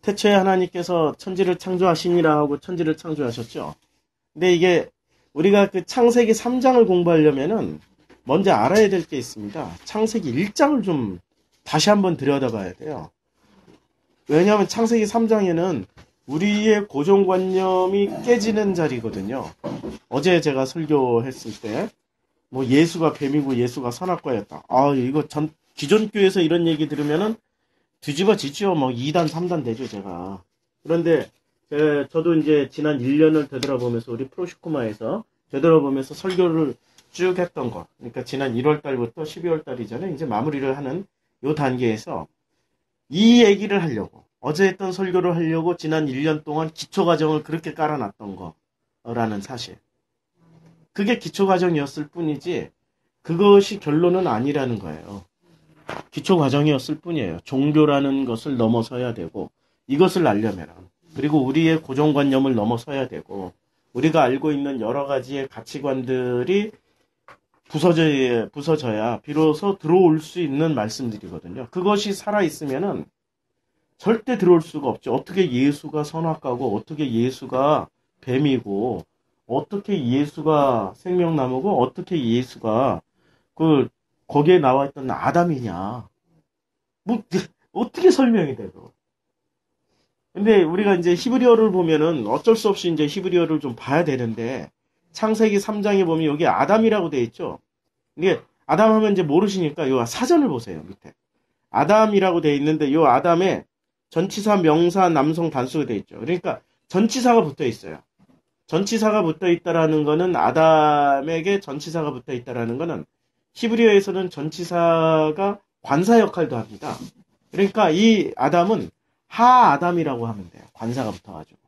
태초에 하나님께서 천지를 창조하시니라 하고 천지를 창조하셨죠. 근데 이게 우리가 그 창세기 3장을 공부하려면은 먼저 알아야 될 게 있습니다. 창세기 1장을 좀 다시 한번 들여다봐야 돼요. 왜냐하면 창세기 3장에는 우리의 고정관념이 깨지는 자리거든요. 어제 제가 설교했을 때 뭐 예수가 뱀이고 예수가 선악과였다. 아, 이거 기존 교회에서 이런 얘기 들으면은 뒤집어지죠. 뭐 2단, 3단 되죠, 제가. 그런데 저도 이제 지난 1년을 되돌아보면서 우리 프로시코마에서 되돌아보면서 설교를 쭉 했던 거. 그러니까 지난 1월 달부터 12월 달 이전에 이제 마무리를 하는 요 단계에서 이 얘기를 하려고, 어제 했던 설교를 하려고 지난 1년 동안 기초과정을 그렇게 깔아놨던 거라는 사실. 그게 기초과정이었을 뿐이지 그것이 결론은 아니라는 거예요. 기초과정이었을 뿐이에요. 종교라는 것을 넘어서야 되고, 이것을 알려면, 그리고 우리의 고정관념을 넘어서야 되고, 우리가 알고 있는 여러 가지의 가치관들이 부서져야 비로소 들어올 수 있는 말씀들이거든요. 그것이 살아있으면은 절대 들어올 수가 없죠. 어떻게 예수가 선악과고, 어떻게 예수가 뱀이고, 어떻게 예수가 생명나무고, 어떻게 예수가 거기에 나와 있던 아담이냐. 뭐, 어떻게 설명이 돼도. 근데 우리가 이제 히브리어를 보면은 어쩔 수 없이 이제 히브리어를 좀 봐야 되는데, 창세기 3장에 보면 여기 아담이라고 돼 있죠. 이게 아담 하면 이제 모르시니까 요 사전을 보세요, 밑에. 아담이라고 돼 있는데 요 아담에 전치사, 명사, 남성 단수가 돼 있죠. 그러니까 전치사가 붙어 있어요. 전치사가 붙어 있다라는 거는, 아담에게 전치사가 붙어 있다라는 거는 히브리어에서는 전치사가 관사 역할도 합니다. 그러니까 이 아담은 하아담이라고 하면 돼요. 관사가 붙어가지고.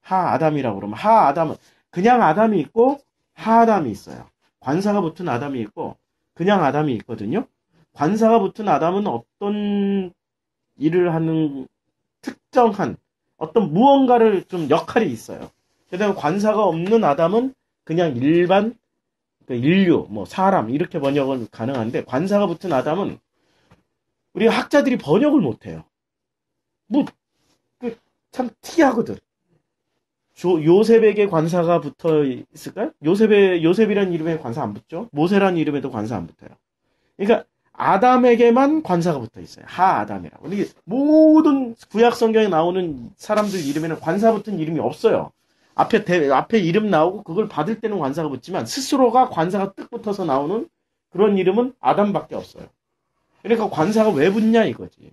하아담이라고 그러면, 하아담은 그냥 아담이 있고 하아담이 있어요. 관사가 붙은 아담이 있고 그냥 아담이 있거든요. 관사가 붙은 아담은 어떤 일을 하는 특정한 어떤 무언가를 좀 역할이 있어요. 그다음에 관사가 없는 아담은 그냥 일반 인류, 뭐 사람 이렇게 번역은 가능한데, 관사가 붙은 아담은 우리 학자들이 번역을 못해요. 뭐 참 특이하거든. 요셉에게 관사가 붙어 있을까요? 요셉이라는 이름에 관사 안 붙죠? 모세라는 이름에도 관사 안 붙어요. 그러니까 아담에게만 관사가 붙어 있어요. 하아담이라고. 이게 모든 구약 성경에 나오는 사람들 이름에는 관사 붙은 이름이 없어요. 앞에 이름 나오고 그걸 받을 때는 관사가 붙지만 스스로가 관사가 뜩 붙어서 나오는 그런 이름은 아담밖에 없어요. 그러니까 관사가 왜 붙냐 이거지.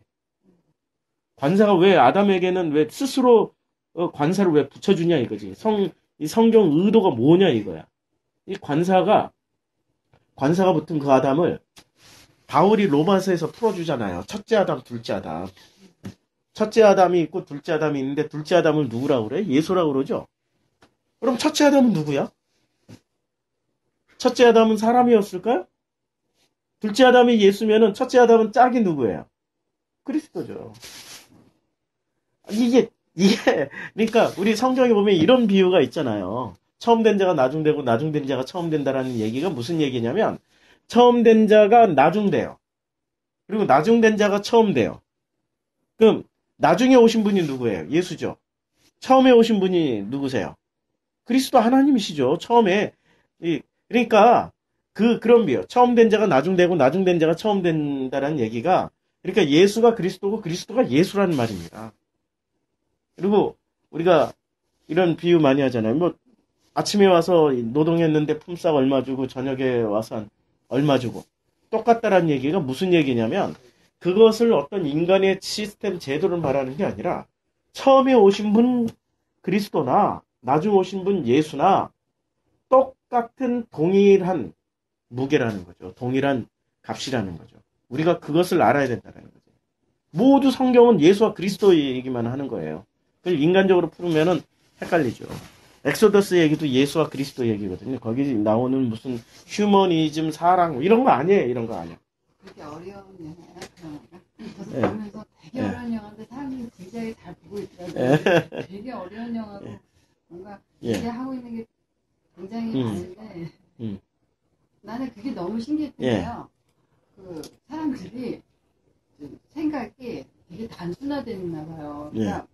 관사가 왜 아담에게는 왜 스스로 관사를 왜 붙여주냐 이거지. 이 성경 의도가 뭐냐 이거야. 이 관사가 붙은 그 아담을 바울이 로마서에서 풀어주잖아요. 첫째 아담, 둘째 아담. 첫째 아담이 있고 둘째 아담이 있는데, 둘째 아담을 누구라고 그래? 예수라고 그러죠? 그럼 첫째 아담은 누구야? 첫째 아담은 사람이었을까요? 둘째 아담이 예수면은 첫째 아담은 짝이 누구예요? 그리스도죠. 그러니까 우리 성경에 보면 이런 비유가 있잖아요. 처음 된 자가 나중되고 나중된 자가 처음 된다라는 얘기가 무슨 얘기냐면, 처음 된 자가 나중돼요. 그리고 나중된 자가 처음 돼요. 그럼 나중에 오신 분이 누구예요? 예수죠. 처음에 오신 분이 누구세요? 그리스도 하나님이시죠. 처음에. 그러니까 그런 비유. 처음 된 자가 나중되고 나중된 자가 처음 된다라는 얘기가, 그러니까 예수가 그리스도고 그리스도가 예수라는 말입니다. 그리고 우리가 이런 비유 많이 하잖아요. 뭐 아침에 와서 노동했는데 품삯 얼마 주고 저녁에 와서 얼마 주고 똑같다라는 얘기가 무슨 얘기냐면, 그것을 어떤 인간의 시스템 제도를 말하는 게 아니라 처음에 오신 분 그리스도나 나중에 오신 분 예수나 똑같은 동일한 무게라는 거죠. 동일한 값이라는 거죠. 우리가 그것을 알아야 된다는 거죠. 모두 성경은 예수와 그리스도 얘기만 하는 거예요. 그걸 인간적으로 풀으면은 헷갈리죠. 엑소더스 얘기도 예수와 그리스도 얘기거든요. 거기 나오는 무슨 휴머니즘, 사랑 이런 거 아니에요. 이런 거 아니에요. 되게 어려운 영화야, 그 영화가. 저도 예. 보면서 되게 어려운 영화인데 사람들이 굉장히 잘 보고 있더라고요. 되게 어려운 영화고 뭔가 기대하고 있는 게 굉장히 많은데 나는 그게 너무 신기했던 게요. 그 사람들이 생각이 되게 단순화되나 봐요. 그러니까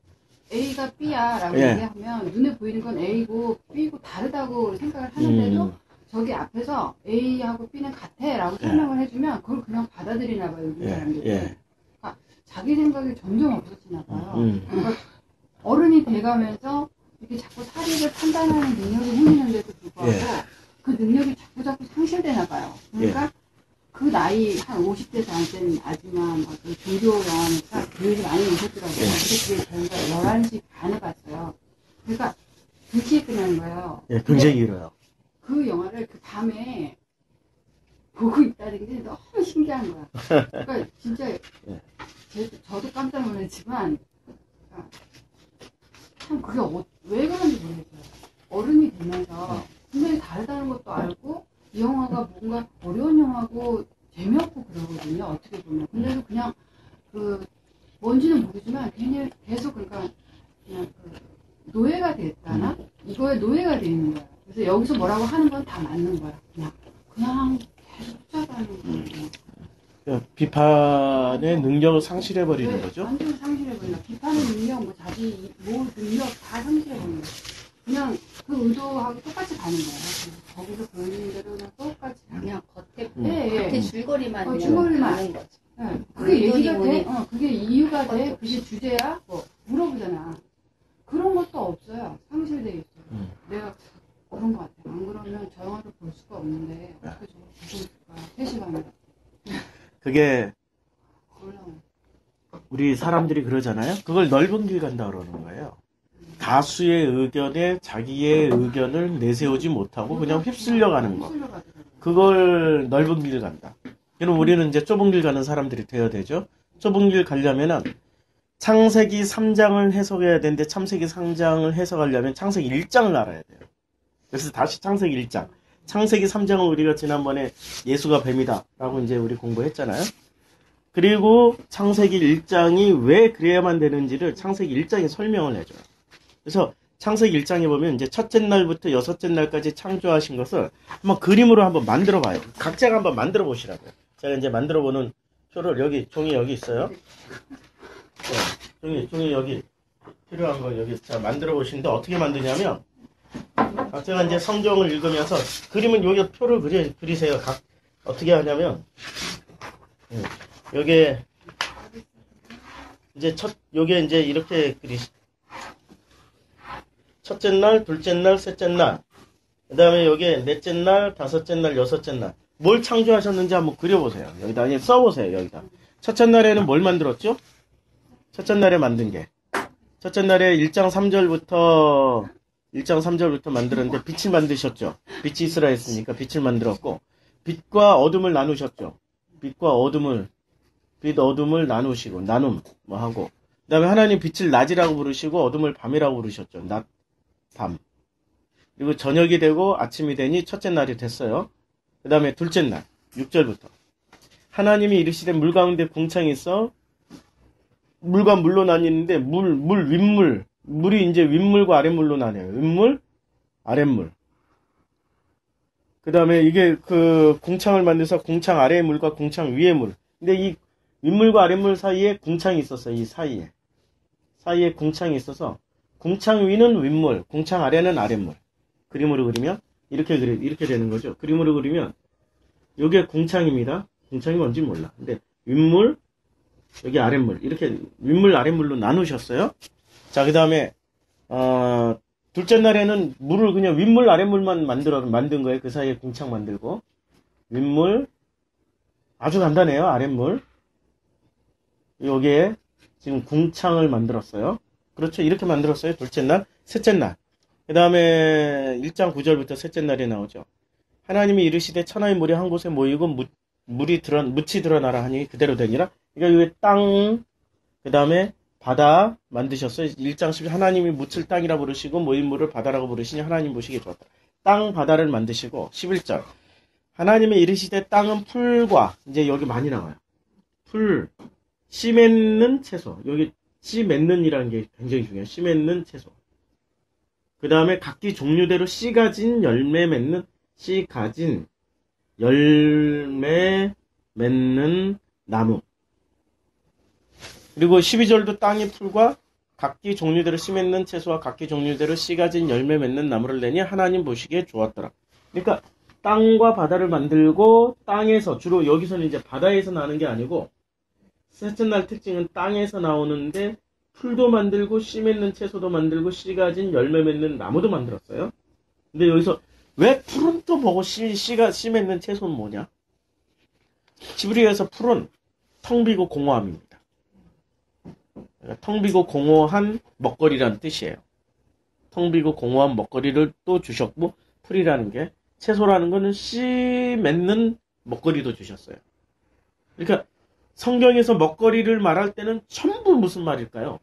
A가 B야 라고 얘기하면 눈에 보이는 건 A고 B고 다르다고 생각을 하는데도 저기 앞에서 A하고 B는 같아 라고 설명을 해주면 그걸 그냥 받아들이나 봐요. 요즘 사람들이. 그러니까 자기 생각이 점점 없어지나 봐요. 그러니까 어른이 돼가면서 이렇게 자꾸 사리를 판단하는 능력이 생기는데도 불구하고 그 능력이 자꾸 상실되나 봐요. 그러니까 그 나이 한 50대 된 아줌마 그 종교 영화니까 교육이 많이 오셨더라고요. 근데 그게 저희가 11시 반에 봤어요. 그러니까 2시에 끝나는 거예요. 굉장히 길어요. 그 영화를 그 밤에 보고 있다는 게 너무 신기한 거야. 그러니까 진짜 저도 깜짝 놀랐지만 참 그게 왜 그런지 모르겠어요. 어른이 되면서 분명히 다르다는 것도 알고 이 영화가 뭔가 어려운 영화고 재미없고 그러거든요. 어떻게 보면. 근데도 그냥 뭔지는 모르지만 괜히 계속 그러니까 그냥 노예가 됐다나 이거에 노예가 돼 있는 거야. 그래서 여기서 뭐라고 하는 건 다 맞는 거야. 그냥 계속 쫓아가는 거야. 비판의 능력을 상실해버리는 거죠? 완전 상실해버린다. 비판의 능력, 자기 능력 다 상실해버리는 거야. 그냥 그 의도하고 똑같이 가는 거야. 거기서 보이는 대로 그냥 똑같이 그냥 겉에 줄거리만 하는 거지. 그게 얘기가 돼? 그게 이유가 돼? 그게 주제야? 물어보잖아. 그런 것도 없어요. 상실돼 있어요. 내가 그런 것 같아요. 안 그러면 저 영화를 볼 수가 없는데 어떻게 저걸 보고 있을까? 3시간을. 그게 우리 사람들이 그러잖아요. 그걸 넓은 길 간다 그러는 거예요. 다수의 의견에 자기의 의견을 내세우지 못하고 그냥 휩쓸려 가는 거. 그걸 넓은 길 간다. 그럼 우리는 이제 좁은 길 가는 사람들이 되어야 되죠. 좁은 길 가려면은 창세기 3장을 해석해야 되는데 창세기 3장을 해석하려면 창세기 1장을 알아야 돼요. 그래서 다시 창세기 1장. 창세기 3장은 우리가 지난번에 예수가 뱀이다 라고 이제 우리 공부했잖아요. 그리고 창세기 1장이 왜 그래야만 되는지를 창세기 1장이 설명을 해줘요. 그래서 창세기 1장에 보면 이제 첫째 날부터 여섯째 날까지 창조하신 것을 한번 그림으로 한번 만들어 봐요. 각자가 한번 만들어 보시라고요. 제가 이제 만들어 보는 표를 종이 여기 있어요. 종이 여기 필요한 거 여기 자 만들어 보시는데 어떻게 만드냐면 제가 이제 성경을 읽으면서 그림은 여기 표를 그리세요. 어떻게 하냐면 요게 이제 요게 이제 이렇게 첫째 날, 둘째 날, 셋째 날. 그 다음에 요게 넷째 날, 다섯째 날, 여섯째 날. 뭘 창조하셨는지 한번 그려보세요. 여기다 써보세요. 여기다. 첫째 날에는 뭘 만들었죠? 첫째 날에 만든 게. 첫째 날에 1장 3절부터 만들었는데 빛을 만드셨죠. 빛이 있으라 했으니까 빛을 만들었고 빛과 어둠을 나누셨죠. 빛 어둠을 나누시고 나눔 하고 그 다음에 하나님 빛을 낮이라고 부르시고 어둠을 밤이라고 부르셨죠. 낮, 밤. 그리고 저녁이 되고 아침이 되니 첫째 날이 됐어요. 그 다음에 둘째 날 6절부터 하나님이 이르시되 물 가운데 궁창이 있어 물과 물로 나뉘는데 물이 이제 윗물과 아랫물로 나뉘어요. 윗물, 아랫물. 그 다음에 이게 궁창을 만들어서 궁창 아래의 물과 궁창 위의 물. 근데 이 윗물과 아랫물 사이에 궁창이 있었어요. 이 사이에 궁창이 있어서 궁창 위는 윗물, 궁창 아래는 아랫물. 그림으로 그리면 이렇게 되는 거죠. 그림으로 그리면 이게 궁창입니다. 궁창이 뭔지 몰라. 근데 윗물, 여기 아랫물 이렇게 윗물 아랫물로 나누셨어요. 자, 그 다음에 둘째 날에는 물을 그냥 윗물 아랫물만 만든 거예요. 그 사이에 궁창 만들고 윗물 아주 간단해요. 아랫물 여기에 지금 궁창을 만들었어요. 그렇죠. 이렇게 만들었어요. 둘째 날, 셋째 날. 그 다음에 1장 9절부터 셋째 날이 나오죠. 하나님이 이르시되 천하의 물이 한 곳에 모이고 묻이 드러나라 하니 그대로 되니라. 그러니까 여기 땅, 그 다음에 바다 만드셨어요. 1장 10절 하나님이 묻을 땅이라 부르시고 모인 물을 바다라고 부르시니 하나님 보시기에 좋았다. 땅, 바다를 만드시고 11절 하나님이 이르시되 땅은 풀과 이제 여기 많이 나와요. 풀, 씨 맺는 채소. 여기 씨 맺는이라는 게 굉장히 중요해요. 씨 맺는 채소. 그 다음에 각기 종류대로 씨 가진 열매 맺는 씨 가진 열매 맺는 나무. 그리고 12절도 땅의 풀과 각기 종류대로 씨 맺는 채소와 각기 종류대로 씨 가진 열매 맺는 나무를 내니 하나님 보시기에 좋았더라. 그러니까 땅과 바다를 만들고 땅에서 주로 여기서는 이제 바다에서 나는 게 아니고 셋째 날 특징은 땅에서 나오는데 풀도 만들고 씨 맺는 채소도 만들고 씨 가진 열매 맺는 나무도 만들었어요. 근데 여기서 왜 풀은 또 보고 씨 맺는 채소는 뭐냐? 히브리어에서 풀은 텅 비고 공허함입니다. 텅 비고 공허한 먹거리라는 뜻이에요. 텅 비고 공허한 먹거리를 또 주셨고 풀이라는 게 채소라는 거는 씨 맺는 먹거리도 주셨어요. 그러니까 성경에서 먹거리를 말할 때는 전부 무슨 말일까요?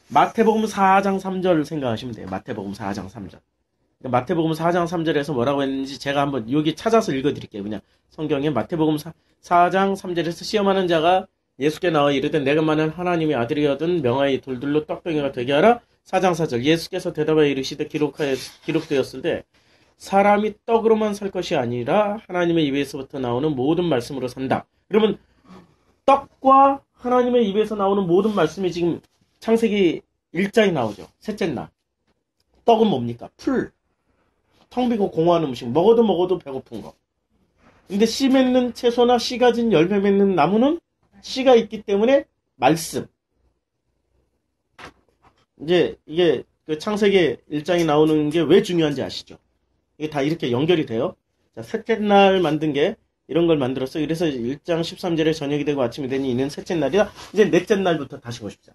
마태복음 4장 3절 생각하시면 돼요. 마태복음 4장 3절. 마태복음 4장 3절에서 뭐라고 했는지 제가 한번 여기 찾아서 읽어드릴게요. 그냥 성경에 마태복음 4장 3절에서 시험하는 자가 예수께 나와 이르되 내가 만일 하나님의 아들이거든 명하여 돌들로 떡병이가 되게 하라. 4장 4절 예수께서 대답하여 이르시되 기록되었을 때 사람이 떡으로만 살 것이 아니라 하나님의 입에서부터 나오는 모든 말씀으로 산다. 그러면 떡과 하나님의 입에서 나오는 모든 말씀이 지금 창세기 1장에 나오죠. 셋째 날. 떡은 뭡니까? 풀. 텅 비고 공허한 음식. 먹어도 배고픈 거. 근데 씨 맺는 채소나 씨 가진 열매 맺는 나무는 씨가 있기 때문에 말씀. 이제 이게 그 창세기 1장에 나오는 게 왜 중요한지 아시죠? 이게 다 이렇게 연결이 돼요. 자, 셋째 날 만든 게 이런 걸 만들었어요. 그래서 1장 13절에 저녁이 되고 아침이 되니 이는 셋째 날이다. 이제 넷째 날부터 다시 보십시오.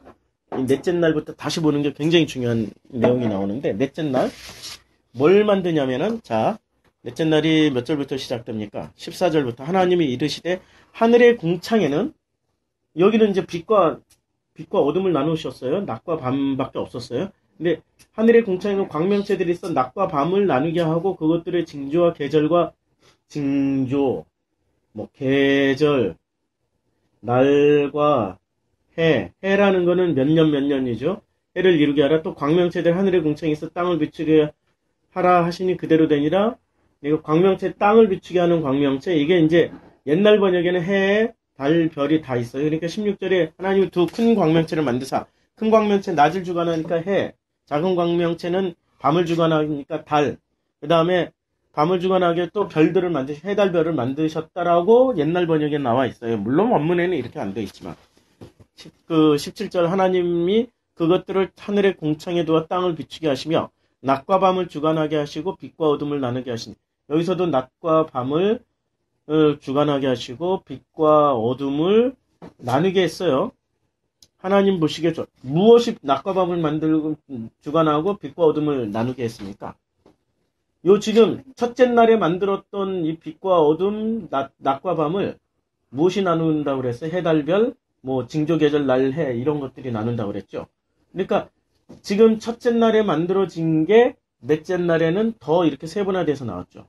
이 넷째 날부터 다시 보는 게 굉장히 중요한 내용이 나오는데 넷째 날 뭘 만드냐면은 자 넷째 날이 몇 절부터 시작됩니까? 14절부터 하나님이 이르시되 하늘의 궁창에는 여기는 이제 빛과 어둠을 나누셨어요. 낮과 밤밖에 없었어요. 근데 하늘의 궁창에는 광명체들이 있어 낮과 밤을 나누게 하고 그것들의 징조와 계절과 징조, 뭐 계절, 날과 해라는 거는 몇 년이죠. 해를 이루게 하라. 또 광명체들 하늘의 궁창에 있어 땅을 비추게 하라 하시니 그대로 되니라. 이거 광명체 땅을 비추게 하는 광명체 이게 이제 옛날 번역에는 해, 달, 별이 다 있어요. 그러니까 16절에 하나님이 두 큰 광명체를 만드사 큰 광명체 낮을 주관하니까 해, 작은 광명체는 밤을 주관하니까 달, 그 다음에 밤을 주관하게 또 별들을 해달 별을 만드셨다라고 옛날 번역에 나와 있어요. 물론 원문에는 이렇게 안 되어 있지만 17절 하나님이 그것들을 하늘의 궁창에 두어 땅을 비추게 하시며 낮과 밤을 주관하게 하시고 빛과 어둠을 나누게 하시니 여기서도 낮과 밤을 주관하게 하시고 빛과 어둠을 나누게 했어요. 하나님 보시기에 무엇이 낮과 밤을 만들고 주관하고 빛과 어둠을 나누게 했습니까? 요 지금 첫째 날에 만들었던 이 빛과 어둠, 낮과 밤을 무엇이 나눈다고 그랬어요? 해달별, 뭐 징조 계절 날 해 이런 것들이 나눈다고 그랬죠. 그러니까 지금 첫째 날에 만들어진 게 넷째 날에는 더 이렇게 세분화돼서 나왔죠.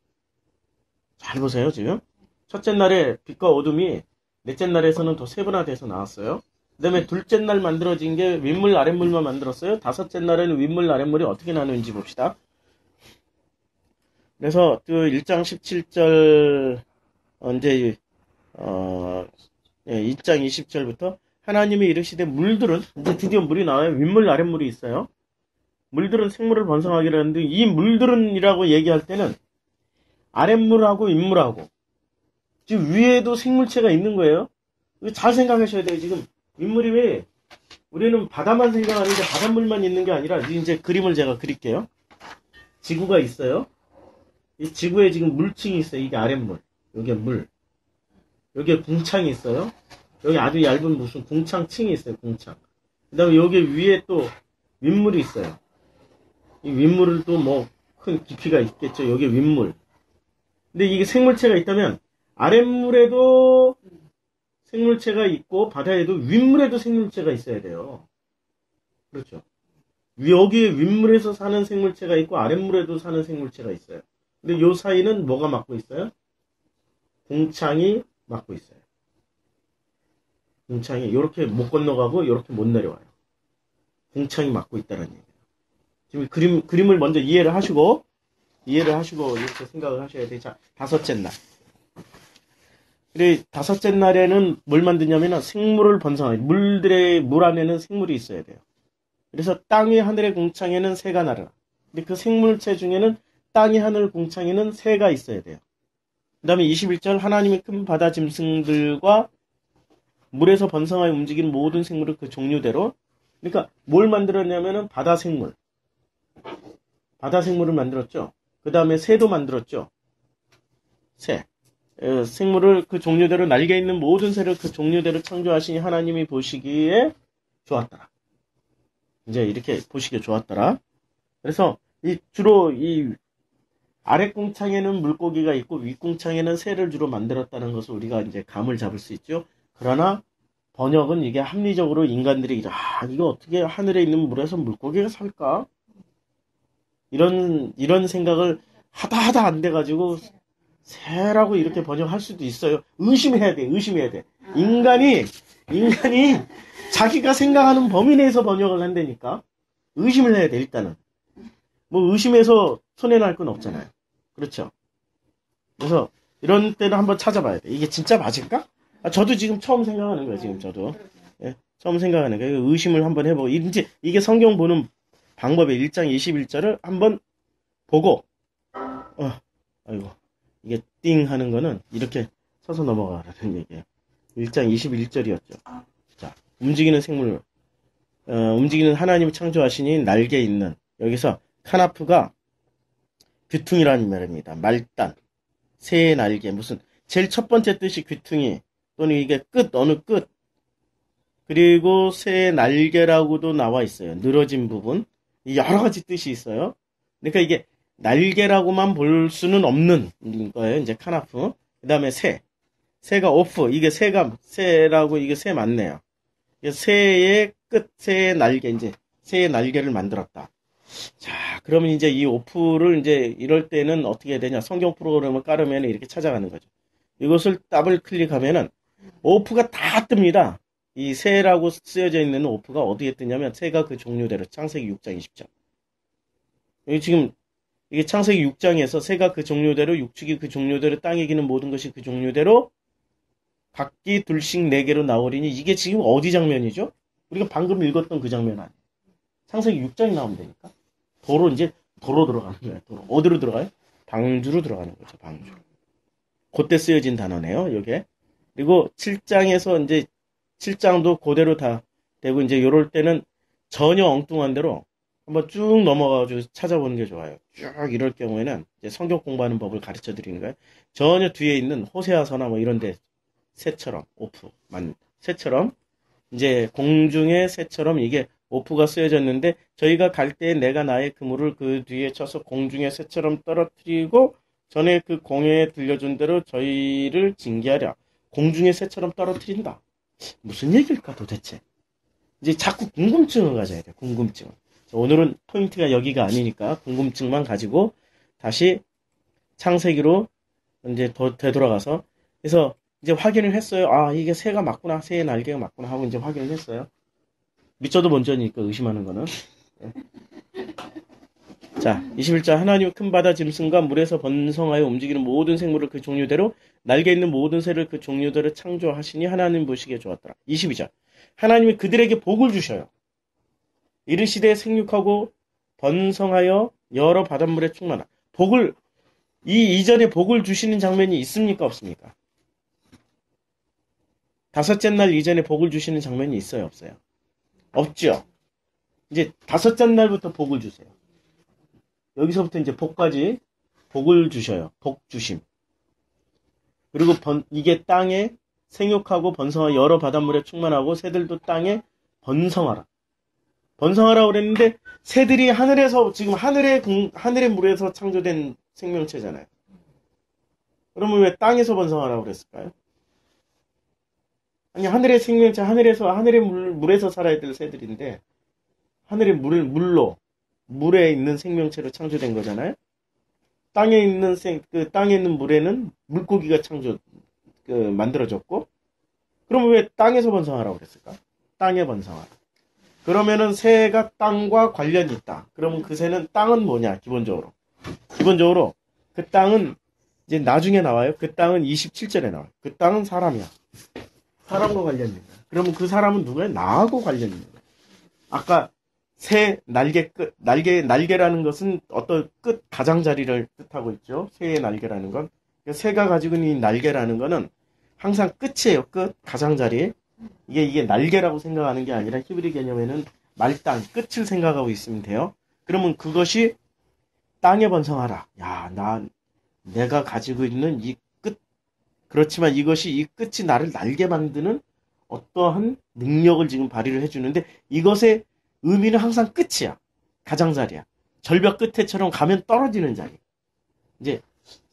잘 보세요 지금. 첫째 날에 빛과 어둠이 넷째 날에서는 더 세분화돼서 나왔어요. 그 다음에 둘째 날 만들어진 게 윗물 아랫물만 만들었어요. 다섯째 날에는 윗물 아랫물이 어떻게 나누는지 봅시다. 그래서 그 1장 17절 이제 1장 20절부터 하나님이 이르시되 물들은 이제 드디어 물이 나와요. 윗물 아랫물이 있어요. 물들은 생물을 번성하기로 하는데 이 물들은이라고 얘기할 때는 아랫물하고 윗물하고 지금 위에도 생물체가 있는 거예요. 잘 생각하셔야 돼요. 지금 윗물이 왜 우리는 바다만 생각하는데 바닷물만 있는 게 아니라 이제 그림을 제가 그릴게요. 지구가 있어요. 이 지구에 지금 물층이 있어요. 이게 아랫물. 여기에 물. 여기에 궁창이 있어요. 여기 아주 얇은 무슨 궁창층이 있어요. 궁창. 그 다음에 여기 위에 또 윗물이 있어요. 이 윗물은 또 뭐 큰 깊이가 있겠죠. 여기 윗물. 근데 이게 생물체가 있다면 아랫물에도 생물체가 있고 바다에도 윗물에도 생물체가 있어야 돼요. 그렇죠. 여기에 윗물에서 사는 생물체가 있고 아랫물에도 사는 생물체가 있어요. 근데 요 사이는 뭐가 막고 있어요? 궁창이 막고 있어요. 궁창이 이렇게 못 건너가고 이렇게 못 내려와요. 궁창이 막고 있다는 얘기예요. 지금 그림을 먼저 이해를 하시고 이렇게 생각을 하셔야 돼요. 자, 다섯째 날. 그래, 다섯째 날에는 뭘 만드냐면은 생물을 번성하게, 물 안에는 생물이 있어야 돼요. 그래서 땅의 하늘의 공창에는 새가 나르라. 근데 그 생물체 중에는 땅의 하늘 공창에는 새가 있어야 돼요. 그 다음에 21절 하나님의 큰 바다 짐승들과 물에서 번성하여 움직이는 모든 생물을 그 종류대로. 그러니까 뭘 만들었냐면은 바다 생물을 만들었죠. 그 다음에 새도 만들었죠. 생물을 그 종류대로, 날개 있는 모든 새를 그 종류대로 창조하시니 하나님이 보시기에 좋았더라. 이제 이렇게 보시기에 좋았더라. 그래서 주로 이 아래 공창에는 물고기가 있고 윗 공창에는 새를 주로 만들었다는 것을 우리가 이제 감을 잡을 수 있죠. 그러나 번역은 이게 합리적으로 인간들이 이거 어떻게 하늘에 있는 물에서 물고기가 살까? 이런 생각을 하다 안 돼가지고 새라고 이렇게 번역할 수도 있어요. 의심해야 돼. 인간이 자기가 생각하는 범위 내에서 번역을 한다니까. 의심을 해야 돼, 일단은. 뭐 의심해서 손해날 건 없잖아요. 그렇죠. 그래서 이런 때는 한번 찾아봐야 돼. 이게 진짜 맞을까? 저도 지금 처음 생각하는 거예요, 지금 저도. 예, 처음 생각하는 거예요. 의심을 한번 해보고. 이제 이게 성경 보는 방법의 1장 21절을 한번 보고, 아이고. 이게 띵 하는 거는 이렇게 서서 넘어가라는 얘기예요. 1장 21절이었죠. 자, 움직이는 생물, 움직이는 하나님이 창조하시니 날개 있는, 여기서 카나프가 귀퉁이라는 말입니다. 말단, 새의 날개, 무슨 제일 첫 번째 뜻이 귀퉁이 또는 이게 어느 끝, 그리고 새의 날개라고도 나와 있어요. 늘어진 부분, 여러 가지 뜻이 있어요. 그러니까 이게 날개라고만 볼 수는 없는 거예요. 이제 카나프. 그 다음에 새가 오프. 이게 새라고 이게 새 맞네요. 새의 끝, 새의 날개, 이제 새의 날개를 만들었다. 자, 그러면 이제 이 오프를 이제 이럴 때는 어떻게 해야 되냐? 성경 프로그램을 깔으면 이렇게 찾아가는 거죠. 이것을 더블 클릭하면은 오프가 다 뜹니다. 이 새라고 쓰여져 있는 오프가 어디에 뜨냐면 새가 그 종류대로 창세기 6장 20절. 여기 지금 이게 창세기 6장에서 새가 그 종류대로, 육축이 그 종류대로, 땅에 기는 모든 것이 그 종류대로 각기 둘씩 4개로 나오리니, 이게 지금 어디 장면이죠? 우리가 방금 읽었던 그 장면 아니에요. 창세기 6장이 나오면 되니까. 도로 들어가는 거예요. 도로. 어디로 들어가요? 방주로 들어가는 거죠. 방주로. 그때 쓰여진 단어네요. 요게. 그리고 7장에서 이제 7장도 그대로 다 되고, 이제 요럴 때는 전혀 엉뚱한 대로 한번 쭉 넘어가가지고 찾아보는 게 좋아요. 쭉 이럴 경우에는 이제 성경 공부하는 법을 가르쳐 드리는 거예요. 전혀 뒤에 있는 호세아서나 뭐 이런데 새처럼 새처럼 이제 공중의 새처럼 이게 오프가 쓰여졌는데, 저희가 갈 때 내가 나의 그물을 그 뒤에 쳐서 공중의 새처럼 떨어뜨리고 전에 그 공회에 들려준 대로 저희를 징계하랴. 공중의 새처럼 떨어뜨린다. 무슨 얘기일까 도대체? 이제 자꾸 궁금증을 가져야 돼. 궁금증을. 오늘은 포인트가 여기가 아니니까 궁금증만 가지고 다시 창세기로 이제 되돌아가서, 그래서 이제 확인을 했어요. 이게 새가 맞구나, 새의 날개가 맞구나 하고 이제 확인을 했어요. 믿져도 먼저니까 의심하는 거는. 자, 21절 하나님 큰 바다 짐승과 물에서 번성하여 움직이는 모든 생물을 그 종류대로, 날개 있는 모든 새를 그 종류대로 창조하시니 하나님 보시기에 좋았더라. 22절 하나님이 그들에게 복을 주셔요. 이르시되 생육하고 번성하여 여러 바닷물에 충만하. 복을, 이전에 복을 주시는 장면이 있습니까? 없습니까? 다섯째 날 이전에 복을 주시는 장면이 있어요? 없어요? 없죠. 이제 다섯째 날부터 복을 주세요. 여기서부터 이제 복까지 복을 주셔요. 복 주심. 그리고 이게 땅에 생육하고 번성하여 여러 바닷물에 충만하고 새들도 땅에 번성하라. 번성하라고 그랬는데 새들이 하늘에서, 지금 하늘의 물에서 창조된 생명체잖아요. 그러면 왜 땅에서 번성하라고 그랬을까요? 아니, 하늘의 생명체, 하늘의 물에서 살아야 될 새들인데 하늘의 물에 있는 생명체로 창조된 거잖아요. 땅에 있는 물에는 물고기가 만들어졌고, 그러면 왜 땅에서 번성하라고 그랬을까? 땅에 번성하라. 그러면은 새가 땅과 관련이 있다. 그러면 그 새는, 땅은 뭐냐? 기본적으로 그 땅은 이제 나중에 나와요. 그 땅은 27절에 나와요. 그 땅은 사람이야. 사람과 관련 있는 거야. 그러면 그 사람은 누구야? 나하고 관련 있는 거야. 아까 새 날개 끝, 날개라는 것은 어떤 끝 가장자리를 뜻하고 있죠. 새의 날개라는 건. 새가 가지고 있는 이 날개라는 거는 항상 끝이에요. 끝, 가장자리. 이게 날개라고 생각하는 게 아니라 히브리 개념에는 말단, 끝을 생각하고 있으면 돼요. 그러면 그것이 땅에 번성하라. 야, 내가 가지고 있는 이 끝. 그렇지만 이것이 이 끝이 나를 날게 만드는 어떠한 능력을 지금 발휘를 해주는데 이것의 의미는 항상 끝이야. 가장자리야. 절벽 끝에처럼 가면 떨어지는 자리. 이제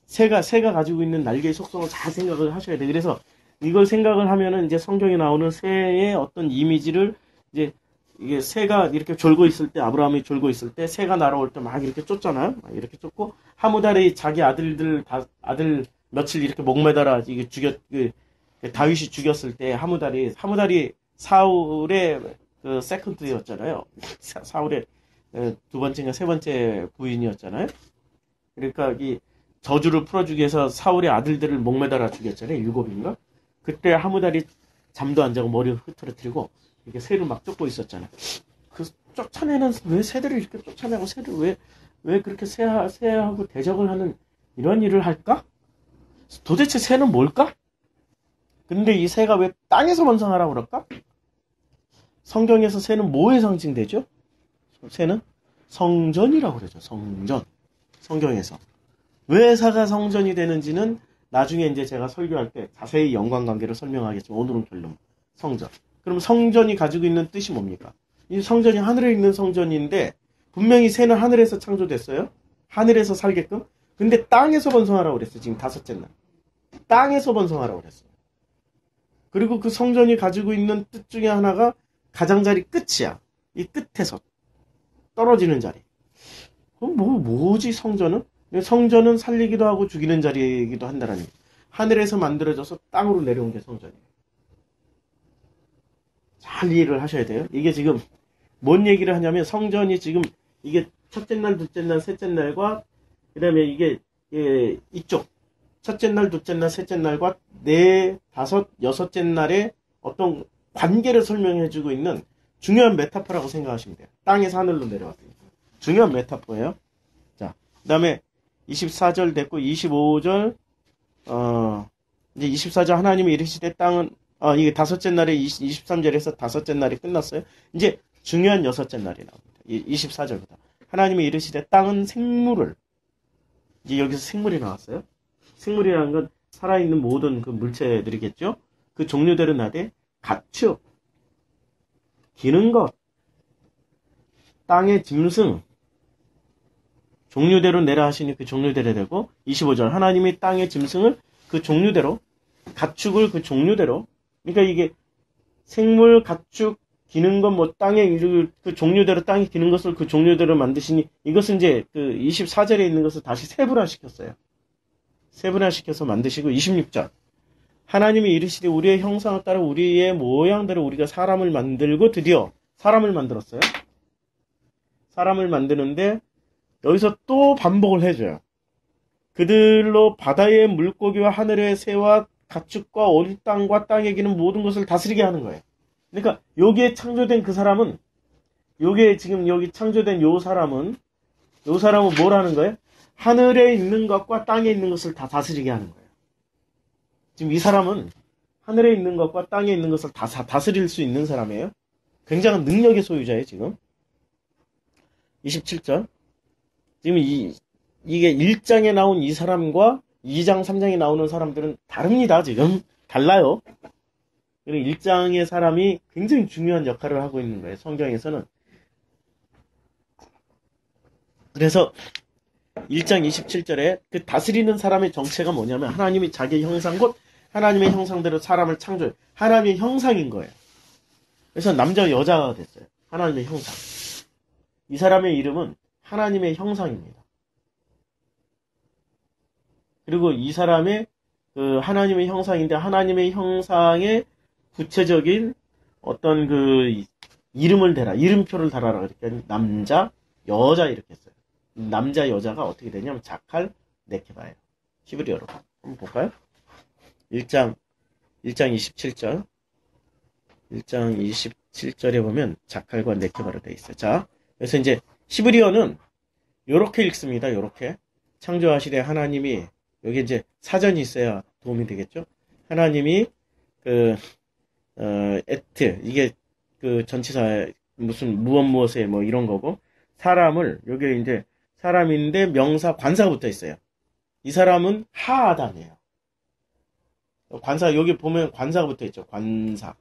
새가 가지고 있는 날개의 속성을 잘 생각을 하셔야 돼. 그래서 이걸 생각을 하면은 이제 성경에 나오는 새의 어떤 이미지를 이제 이게 새가 이렇게 졸고 있을 때 아브라함이 졸고 있을 때 새가 날아올 때 막 이렇게 쫓잖아요. 막 이렇게 쫓고 하무달이 자기 아들 며칠 이렇게 목매달아 이게 다윗이 죽였을 때 하무달이 사울의 그 세컨드였잖아요. 사울의 두 번째인가 세 번째 부인이었잖아요. 그러니까 이 저주를 풀어주기 위해서 사울의 아들들을 목매달아 죽였잖아요. 7인가? 그때 하무달이 잠도 안 자고 머리를 흐트러뜨리고 이렇게 새를 막 쫓고 있었잖아요. 그 쫓아내는 왜 새들을 이렇게 쫓아내고 새를 왜 그렇게 새하고 대적을 하는 이런 일을 할까? 도대체 새는 뭘까? 근데 이 새가 왜 땅에서 번성하라고 그럴까? 성경에서 새는 뭐에 상징되죠? 새는 성전이라고 그러죠. 성전. 성경에서. 왜 새가 성전이 되는지는 나중에 이제 제가 설교할 때 자세히 연관관계를 설명하겠지만 오늘은 결론. 성전. 그럼 성전이 가지고 있는 뜻이 뭡니까? 이 성전이 하늘에 있는 성전인데 분명히 새는 하늘에서 창조됐어요. 하늘에서 살게끔. 근데 땅에서 번성하라고 그랬어요. 지금 5째 날. 땅에서 번성하라고 그랬어요. 그리고 그 성전이 가지고 있는 뜻 중에 하나가 가장자리 끝이야. 이 끝에서 떨어지는 자리. 그럼 뭐지 성전은? 성전은 살리기도 하고 죽이는 자리이기도 한다라는 얘기. 하늘에서 만들어져서 땅으로 내려온 게 성전이에요. 잘 이해를 하셔야 돼요. 이게 지금 뭔 얘기를 하냐면 성전이 지금 이게 첫째 날, 둘째 날, 셋째 날과 그 다음에 이게 이쪽 첫째 날, 둘째 날, 셋째 날과 네, 다섯, 여섯째 날의 어떤 관계를 설명해주고 있는 중요한 메타포라고 생각하시면 돼요. 땅에서 하늘로 내려왔습니다. 중요한 메타포예요. 자, 그 다음에 24절 됐고 25절 이제 24절 하나님이 이르시되 땅은 이게 5째 날에 23절에서 5째 날이 끝났어요. 이제 중요한 6째 날이 나옵니다. 24절부터 하나님이 이르시되 땅은 생물을 이제 여기서 생물이 나왔어요. 생물이라는 건 살아있는 모든 그 물체들이겠죠. 그 종류대로 나되 가축, 기는 것, 땅의 짐승 종류대로 내라 하시니 그 종류대로 되고 25절 하나님이 땅의 짐승을 그 종류대로 가축을 그 종류대로 그러니까 이게 생물, 가축, 기는 것 뭐 땅에 그 종류대로 땅에 기는 것을 그 종류대로 만드시니 이것은 이제 그 24절에 있는 것을 다시 세분화시켰어요. 세분화시켜서 만드시고 26절 하나님이 이르시되 우리의 형상을 따라 우리의 모양대로 우리가 사람을 만들고 드디어 사람을 만들었어요. 사람을 만드는데 여기서 또 반복을 해줘요. 그들로 바다의 물고기와 하늘의 새와 가축과 어린 땅과 땅에 기는 모든 것을 다스리게 하는 거예요. 그러니까 여기에 창조된 그 사람은 여기에 지금 여기 창조된 요 사람은 뭘 하는 거예요? 하늘에 있는 것과 땅에 있는 것을 다 다스리게 하는 거예요. 지금 이 사람은 하늘에 있는 것과 땅에 있는 것을 다 다스릴 수 있는 사람이에요. 굉장한 능력의 소유자예요, 지금. 27절. 지금 이게 1장에 나온 이 사람과 2장, 3장에 나오는 사람들은 다릅니다, 지금. 달라요. 1장의 사람이 굉장히 중요한 역할을 하고 있는 거예요, 성경에서는. 그래서 1장 27절에 그 다스리는 사람의 정체가 뭐냐면 하나님이 자기의 형상 곧 하나님의 형상대로 사람을 창조해요. 하나님의 형상인 거예요. 그래서 남자 여자가 됐어요. 하나님의 형상. 이 사람의 이름은 하나님의 형상입니다. 그리고 이 사람의 그 하나님의 형상인데 하나님의 형상의 구체적인 어떤 그 이름을 대라, 이름표를 달아라. 그러니까 남자, 여자 이렇게 했어요. 남자, 여자가 어떻게 되냐면 자칼, 네케바예요. 히브리어로. 한번 볼까요? 1장 27절. 1장 27절에 보면 자칼과 네케바로 되어 있어요. 자, 그래서 이제 히브리어는 요렇게 읽습니다. 요렇게. 창조하시되 하나님이, 여기 이제 사전이 있어야 도움이 되겠죠? 하나님이 에트, 이게 그 전치사 무슨 무엇에 뭐 이런 거고, 사람을, 여기 이제 사람인데 명사 관사가 붙어 있어요. 이 사람은 하아담이에요. 관사, 여기 보면 관사가 붙어 있죠. 관사.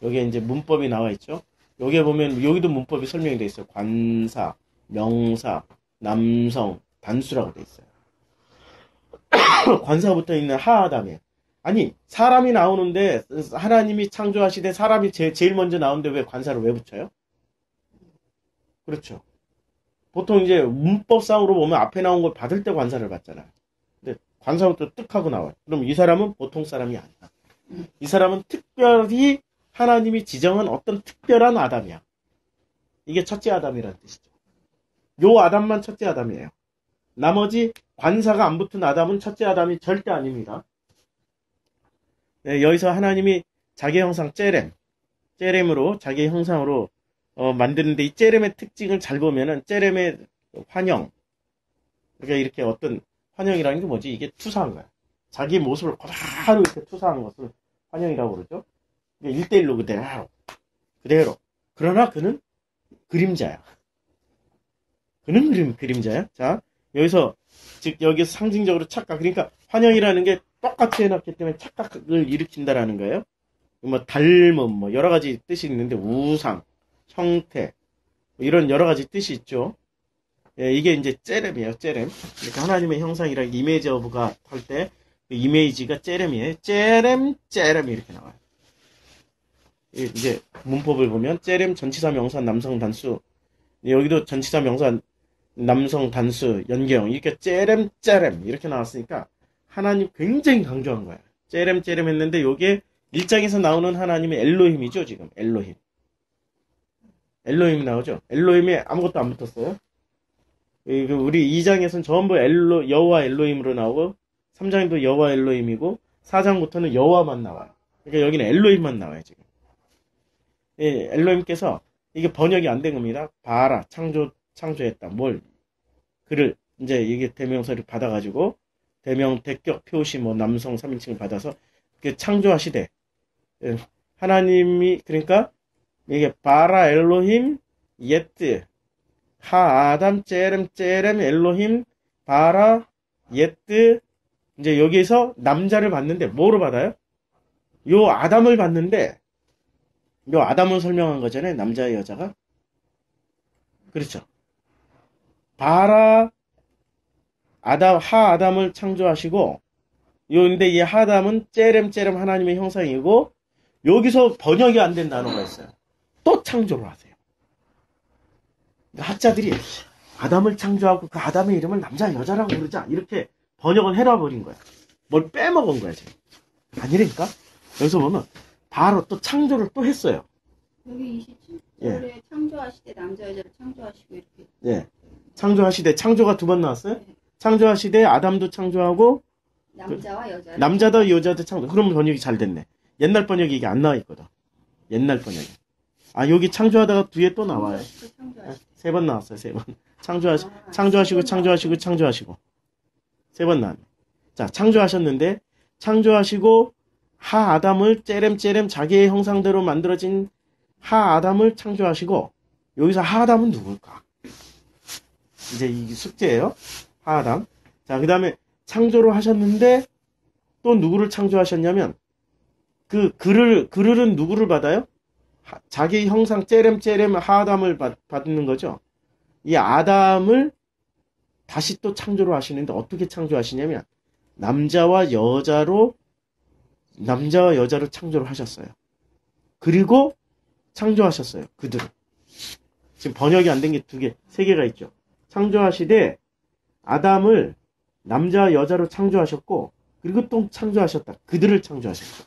여기에 이제 문법이 나와 있죠. 여기에 보면, 여기도 문법이 설명이 되어 있어요. 관사, 명사, 남성, 단수라고 되어 있어요. 관사가 붙어 있는 하아담이에요. 아니, 사람이 나오는데, 하나님이 창조하시되 사람이 제일 먼저 나오는데 왜 관사를 왜 붙여요? 그렇죠. 보통 이제 문법상으로 보면 앞에 나온 걸 받을 때 관사를 받잖아요. 근데 관사부터 뜩 하고 나와요. 그럼 이 사람은 보통 사람이 아니야. 이 사람은 특별히 하나님이 지정한 어떤 특별한 아담이야. 이게 첫째 아담이라는 뜻이죠. 요 아담만 첫째 아담이에요. 나머지 관사가 안 붙은 아담은 첫째 아담이 절대 아닙니다. 네, 여기서 하나님이 자기 형상 째렘으로 자기 형상으로 만드는데, 이 째렘의 특징을 잘 보면은 째렘의 환영, 그러니까 이렇게 어떤 환영이라는 게 뭐지? 이게 투사한 거야. 자기 모습을 그대로 이렇게 투사한 것을 환영이라고 그러죠. 1대1로 그대로. 그러나 그는 그림자야. 그는 그림자야. 자, 여기서 즉 여기서 상징적으로 착각, 그러니까 환영이라는 게 똑같이 해놨기 때문에 착각을 일으킨다라는 거예요. 뭐 닮음, 뭐 여러 가지 뜻이 있는데, 우상, 형태, 이런 여러 가지 뜻이 있죠. 예, 이게 이제 째렘이에요. 째렘. 그러니까 하나님의 형상이라 이미지 오브 갓 할 때 그 이미지가 째렘이에요. 째렘 이렇게 나와요. 이제 문법을 보면 째렘 전치사 명사 남성 단수, 여기도 전치사 명사 남성 단수 연경, 이렇게 째렘 이렇게 나왔으니까 하나님 굉장히 강조한 거야. 째렘 했는데, 요게 1장에서 나오는 하나님의 엘로힘이죠. 지금 엘로힘 나오죠. 엘로힘에 아무것도 안 붙었어요. 우리 2장에서는 전부 여호와 엘로힘으로 나오고, 3장에도 여호와 엘로힘이고, 4장부터는 여호와만 나와요. 그러니까 여기는 엘로힘만 나와요. 지금 예, 엘로힘께서, 이게 번역이 안 된 겁니다. 바라, 창조했다. 그를 이제 이게 대명사를 받아가지고 대명 대격 표시 뭐 남성 3인칭을 받아서 창조하시되, 하나님이, 그러니까 이게 바라 엘로힘 예트 하 아담 째렘 엘로힘 바라 예트, 이제 여기에서 남자를 봤는데 뭐로 받아요? 요 아담을 봤는데, 요 아담을 설명한 거잖아요. 남자 여자가. 그렇죠. 바라 하 아담을 창조하시고, 근데 이 하담은 째렘 하나님의 형상이고, 여기서 번역이 안 된 단어가 있어요. 또 창조를 하세요. 학자들이 아담을 창조하고 그 아담의 이름을 남자 여자라고 부르자, 이렇게 번역을 해놔버린 거야. 뭘 빼먹은 거야 지금. 아니라니까. 여기서 보면 바로 또 창조를 또 했어요. 여기 27절에 예. 창조하시되 남자 여자를 창조하시고 이렇게. 예. 창조하시되, 창조가 두 번 나왔어요. 네. 창조하시되 아담도 창조하고 남자와 여자. 남자도 여자도 창조. 그러면 번역이 잘 됐네. 옛날 번역이 이게 안 나와 있거든. 옛날 번역이. 아, 여기 창조하다가 뒤에 또 나와요. 세 번 나왔어요. 3번. 창조하시고. 3번 나왔네. 자, 창조하셨는데, 창조하시고 하 아담을 째렘 자기의 형상대로 만들어진 하 아담을 창조하시고, 여기서 하 아담은 누굴까? 이제 이 숙제예요. 하 아담. 자, 그 다음에 창조를 하셨는데 또 누구를 창조하셨냐면, 그들은 누구를 받아요? 자기 형상 째렘 하 아담을 받는 거죠. 이 아담을 다시 또 창조를 하시는데, 어떻게 창조하시냐면 남자와 여자로 창조를 하셨어요. 그리고 창조하셨어요. 그들을. 지금 번역이 안 된 게 3개가 있죠. 창조하시되 아담을 남자와 여자로 창조하셨고, 그리고 또 창조하셨다. 그들을 창조하셨죠.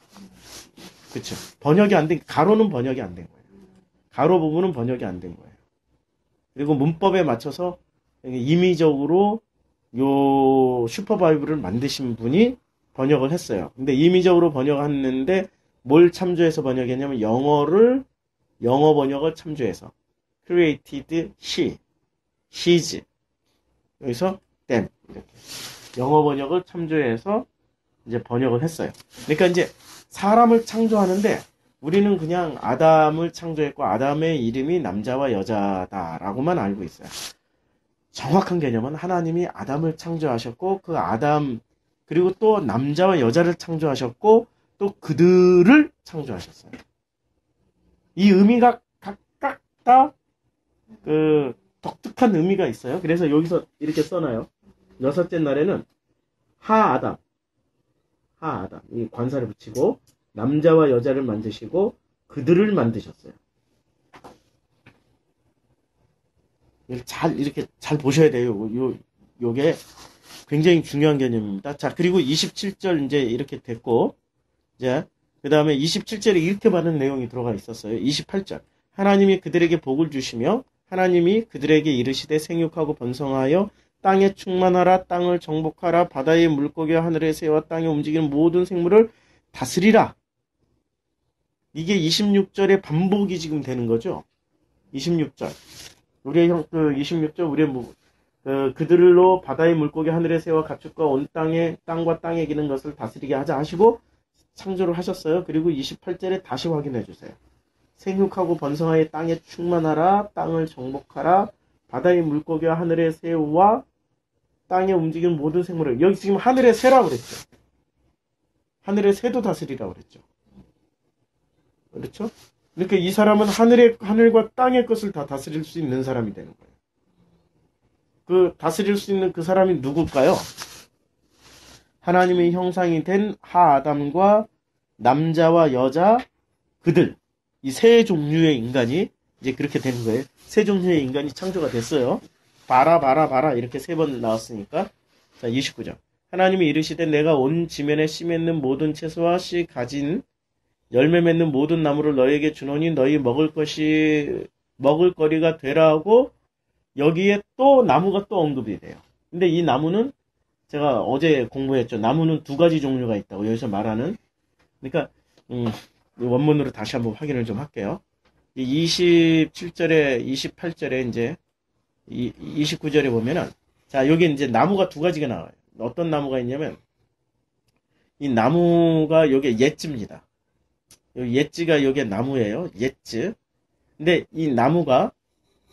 그렇죠. 번역이 안 된, 가로는 번역이 안 된 거예요. 가로 부분은 번역이 안 된 거예요. 그리고 문법에 맞춰서 임의적으로 요 슈퍼바이블을 만드신 분이 번역을 했어요. 근데 임의적으로 번역했는데 뭘 참조해서 번역했냐면 영어 번역을 참조해서 created she's 여기서 them 이렇게 영어 번역을 참조해서 이제 번역을 했어요. 그러니까 이제 사람을 창조하는데 우리는 그냥 아담을 창조했고 아담의 이름이 남자와 여자다라고만 알고 있어요. 정확한 개념은 하나님이 아담을 창조하셨고 그 아담 그리고 또 남자와 여자를 창조하셨고 또 그들을 창조하셨어요. 이 의미가 각각 다 그 독특한 의미가 있어요. 그래서 여기서 이렇게 써놔요. 여섯째 날에는 하아담 이 관사를 붙이고 남자와 여자를 만드시고 그들을 만드셨어요. 이렇게 잘 보셔야 돼요. 요게 굉장히 중요한 개념입니다. 자, 그리고 27절 이제 이렇게 됐고, 이제, 그 다음에 27절에 이렇게 많은 내용이 들어가 있었어요. 28절. 하나님이 그들에게 복을 주시며, 하나님이 그들에게 이르시되 생육하고 번성하여 땅에 충만하라, 땅을 정복하라, 바다의 물고기와 하늘의 새와 땅에 움직이는 모든 생물을 다스리라. 이게 26절의 반복이 지금 되는 거죠. 26절. 우리의 26절, 그들로 바다의 물고기, 하늘의 새와 가축과 온 땅과 땅에 기는 것을 다스리게 하자 하시고 창조를 하셨어요. 그리고 28절에 다시 확인해 주세요. 생육하고 번성하여 땅에 충만하라, 땅을 정복하라, 바다의 물고기와 하늘의 새와 땅에 움직이는 모든 생물을 여기 지금 하늘의 새라고 그랬죠. 하늘의 새도 다스리라고 그랬죠. 그렇죠? 그러니까 이 사람은 하늘과 땅의 것을 다 다스릴 수 있는 사람이 되는 거예요. 그 다스릴 수 있는 그 사람이 누굴까요? 하나님의 형상이 된 하아담과 남자와 여자 그들 이 세 종류의 인간이 이제 그렇게 되는 거예요. 세 종류의 인간이 창조가 됐어요. 바라 이렇게 세 번 나왔으니까. 자, 29절. 하나님이 이르시되 내가 온 지면에 씨 맺는 모든 채소와 씨 가진 열매 맺는 모든 나무를 너희에게 주노니 너희 먹을거리가 되라 하고 여기에 또 나무가 또 언급이 돼요. 근데 이 나무는 제가 어제 공부했죠. 나무는 두 가지 종류가 있다고 여기서 말하는. 그러니까 원문으로 다시 한번 확인을 좀 할게요. 27절에 28절에 이제 29절에 보면은 자 여기 이제 나무가 두 가지가 나와요. 어떤 나무가 있냐면 이 나무가 여기 예찌입니다. 여기 예찌가 여기 나무예요. 예찌. 근데 이 나무가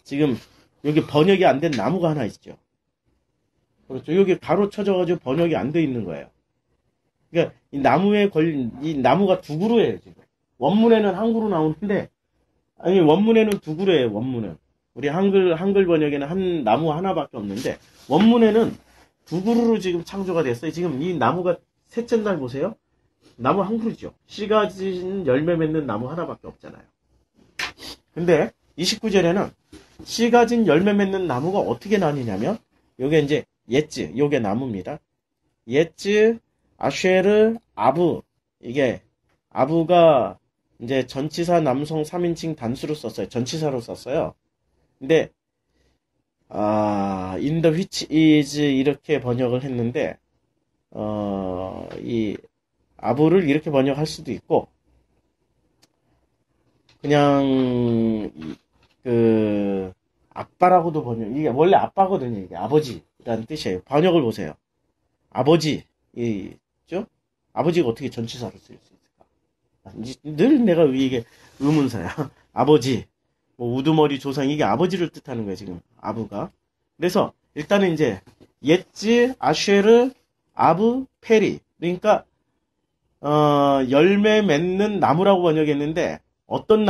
지금 여기 번역이 안 된 나무가 하나 있죠. 그렇죠. 여기 가로 쳐져가지고 번역이 안 돼 있는 거예요. 그러니까 이 나무에 걸린 이 나무가 두 그루예요 지금. 원문에는 한 그루 나오는데 아니 원문에는 두 그루예요. 원문은 우리 한글 번역에는 한 나무 하나밖에 없는데 원문에는 두 그루로 지금 창조가 됐어요. 지금 이 나무가 셋째 날 보세요. 나무 한 그루죠. 씨 가진 열매 맺는 나무 하나밖에 없잖아요. 근데 29절에는 씨 가진 열매 맺는 나무가 어떻게 나뉘냐면 요게 이제 예츠 요게 나무입니다. 예츠, 아쉐르, 아부 이게 아부가 이제 전치사 남성 3인칭 단수로 썼어요. 전치사로 썼어요. 근데 in the which is 이렇게 번역을 했는데 이 아부를 이렇게 번역할 수도 있고 그냥 그 아빠라고도 번역 이게 원래 아빠거든요. 이게 아버지라는 뜻이에요. 번역을 보세요. 아버지 있죠? 아버지가 어떻게 전치사로 쓸 수 있을까? 늘 내가 이게 의문사야. 아버지 뭐 우두머리 조상 이게 아버지를 뜻하는 거예요. 지금 아부가. 그래서 일단은 이제 예츠, 아쉐르, 아부, 페리 그러니까 열매 맺는 나무라고 번역했는데 어떤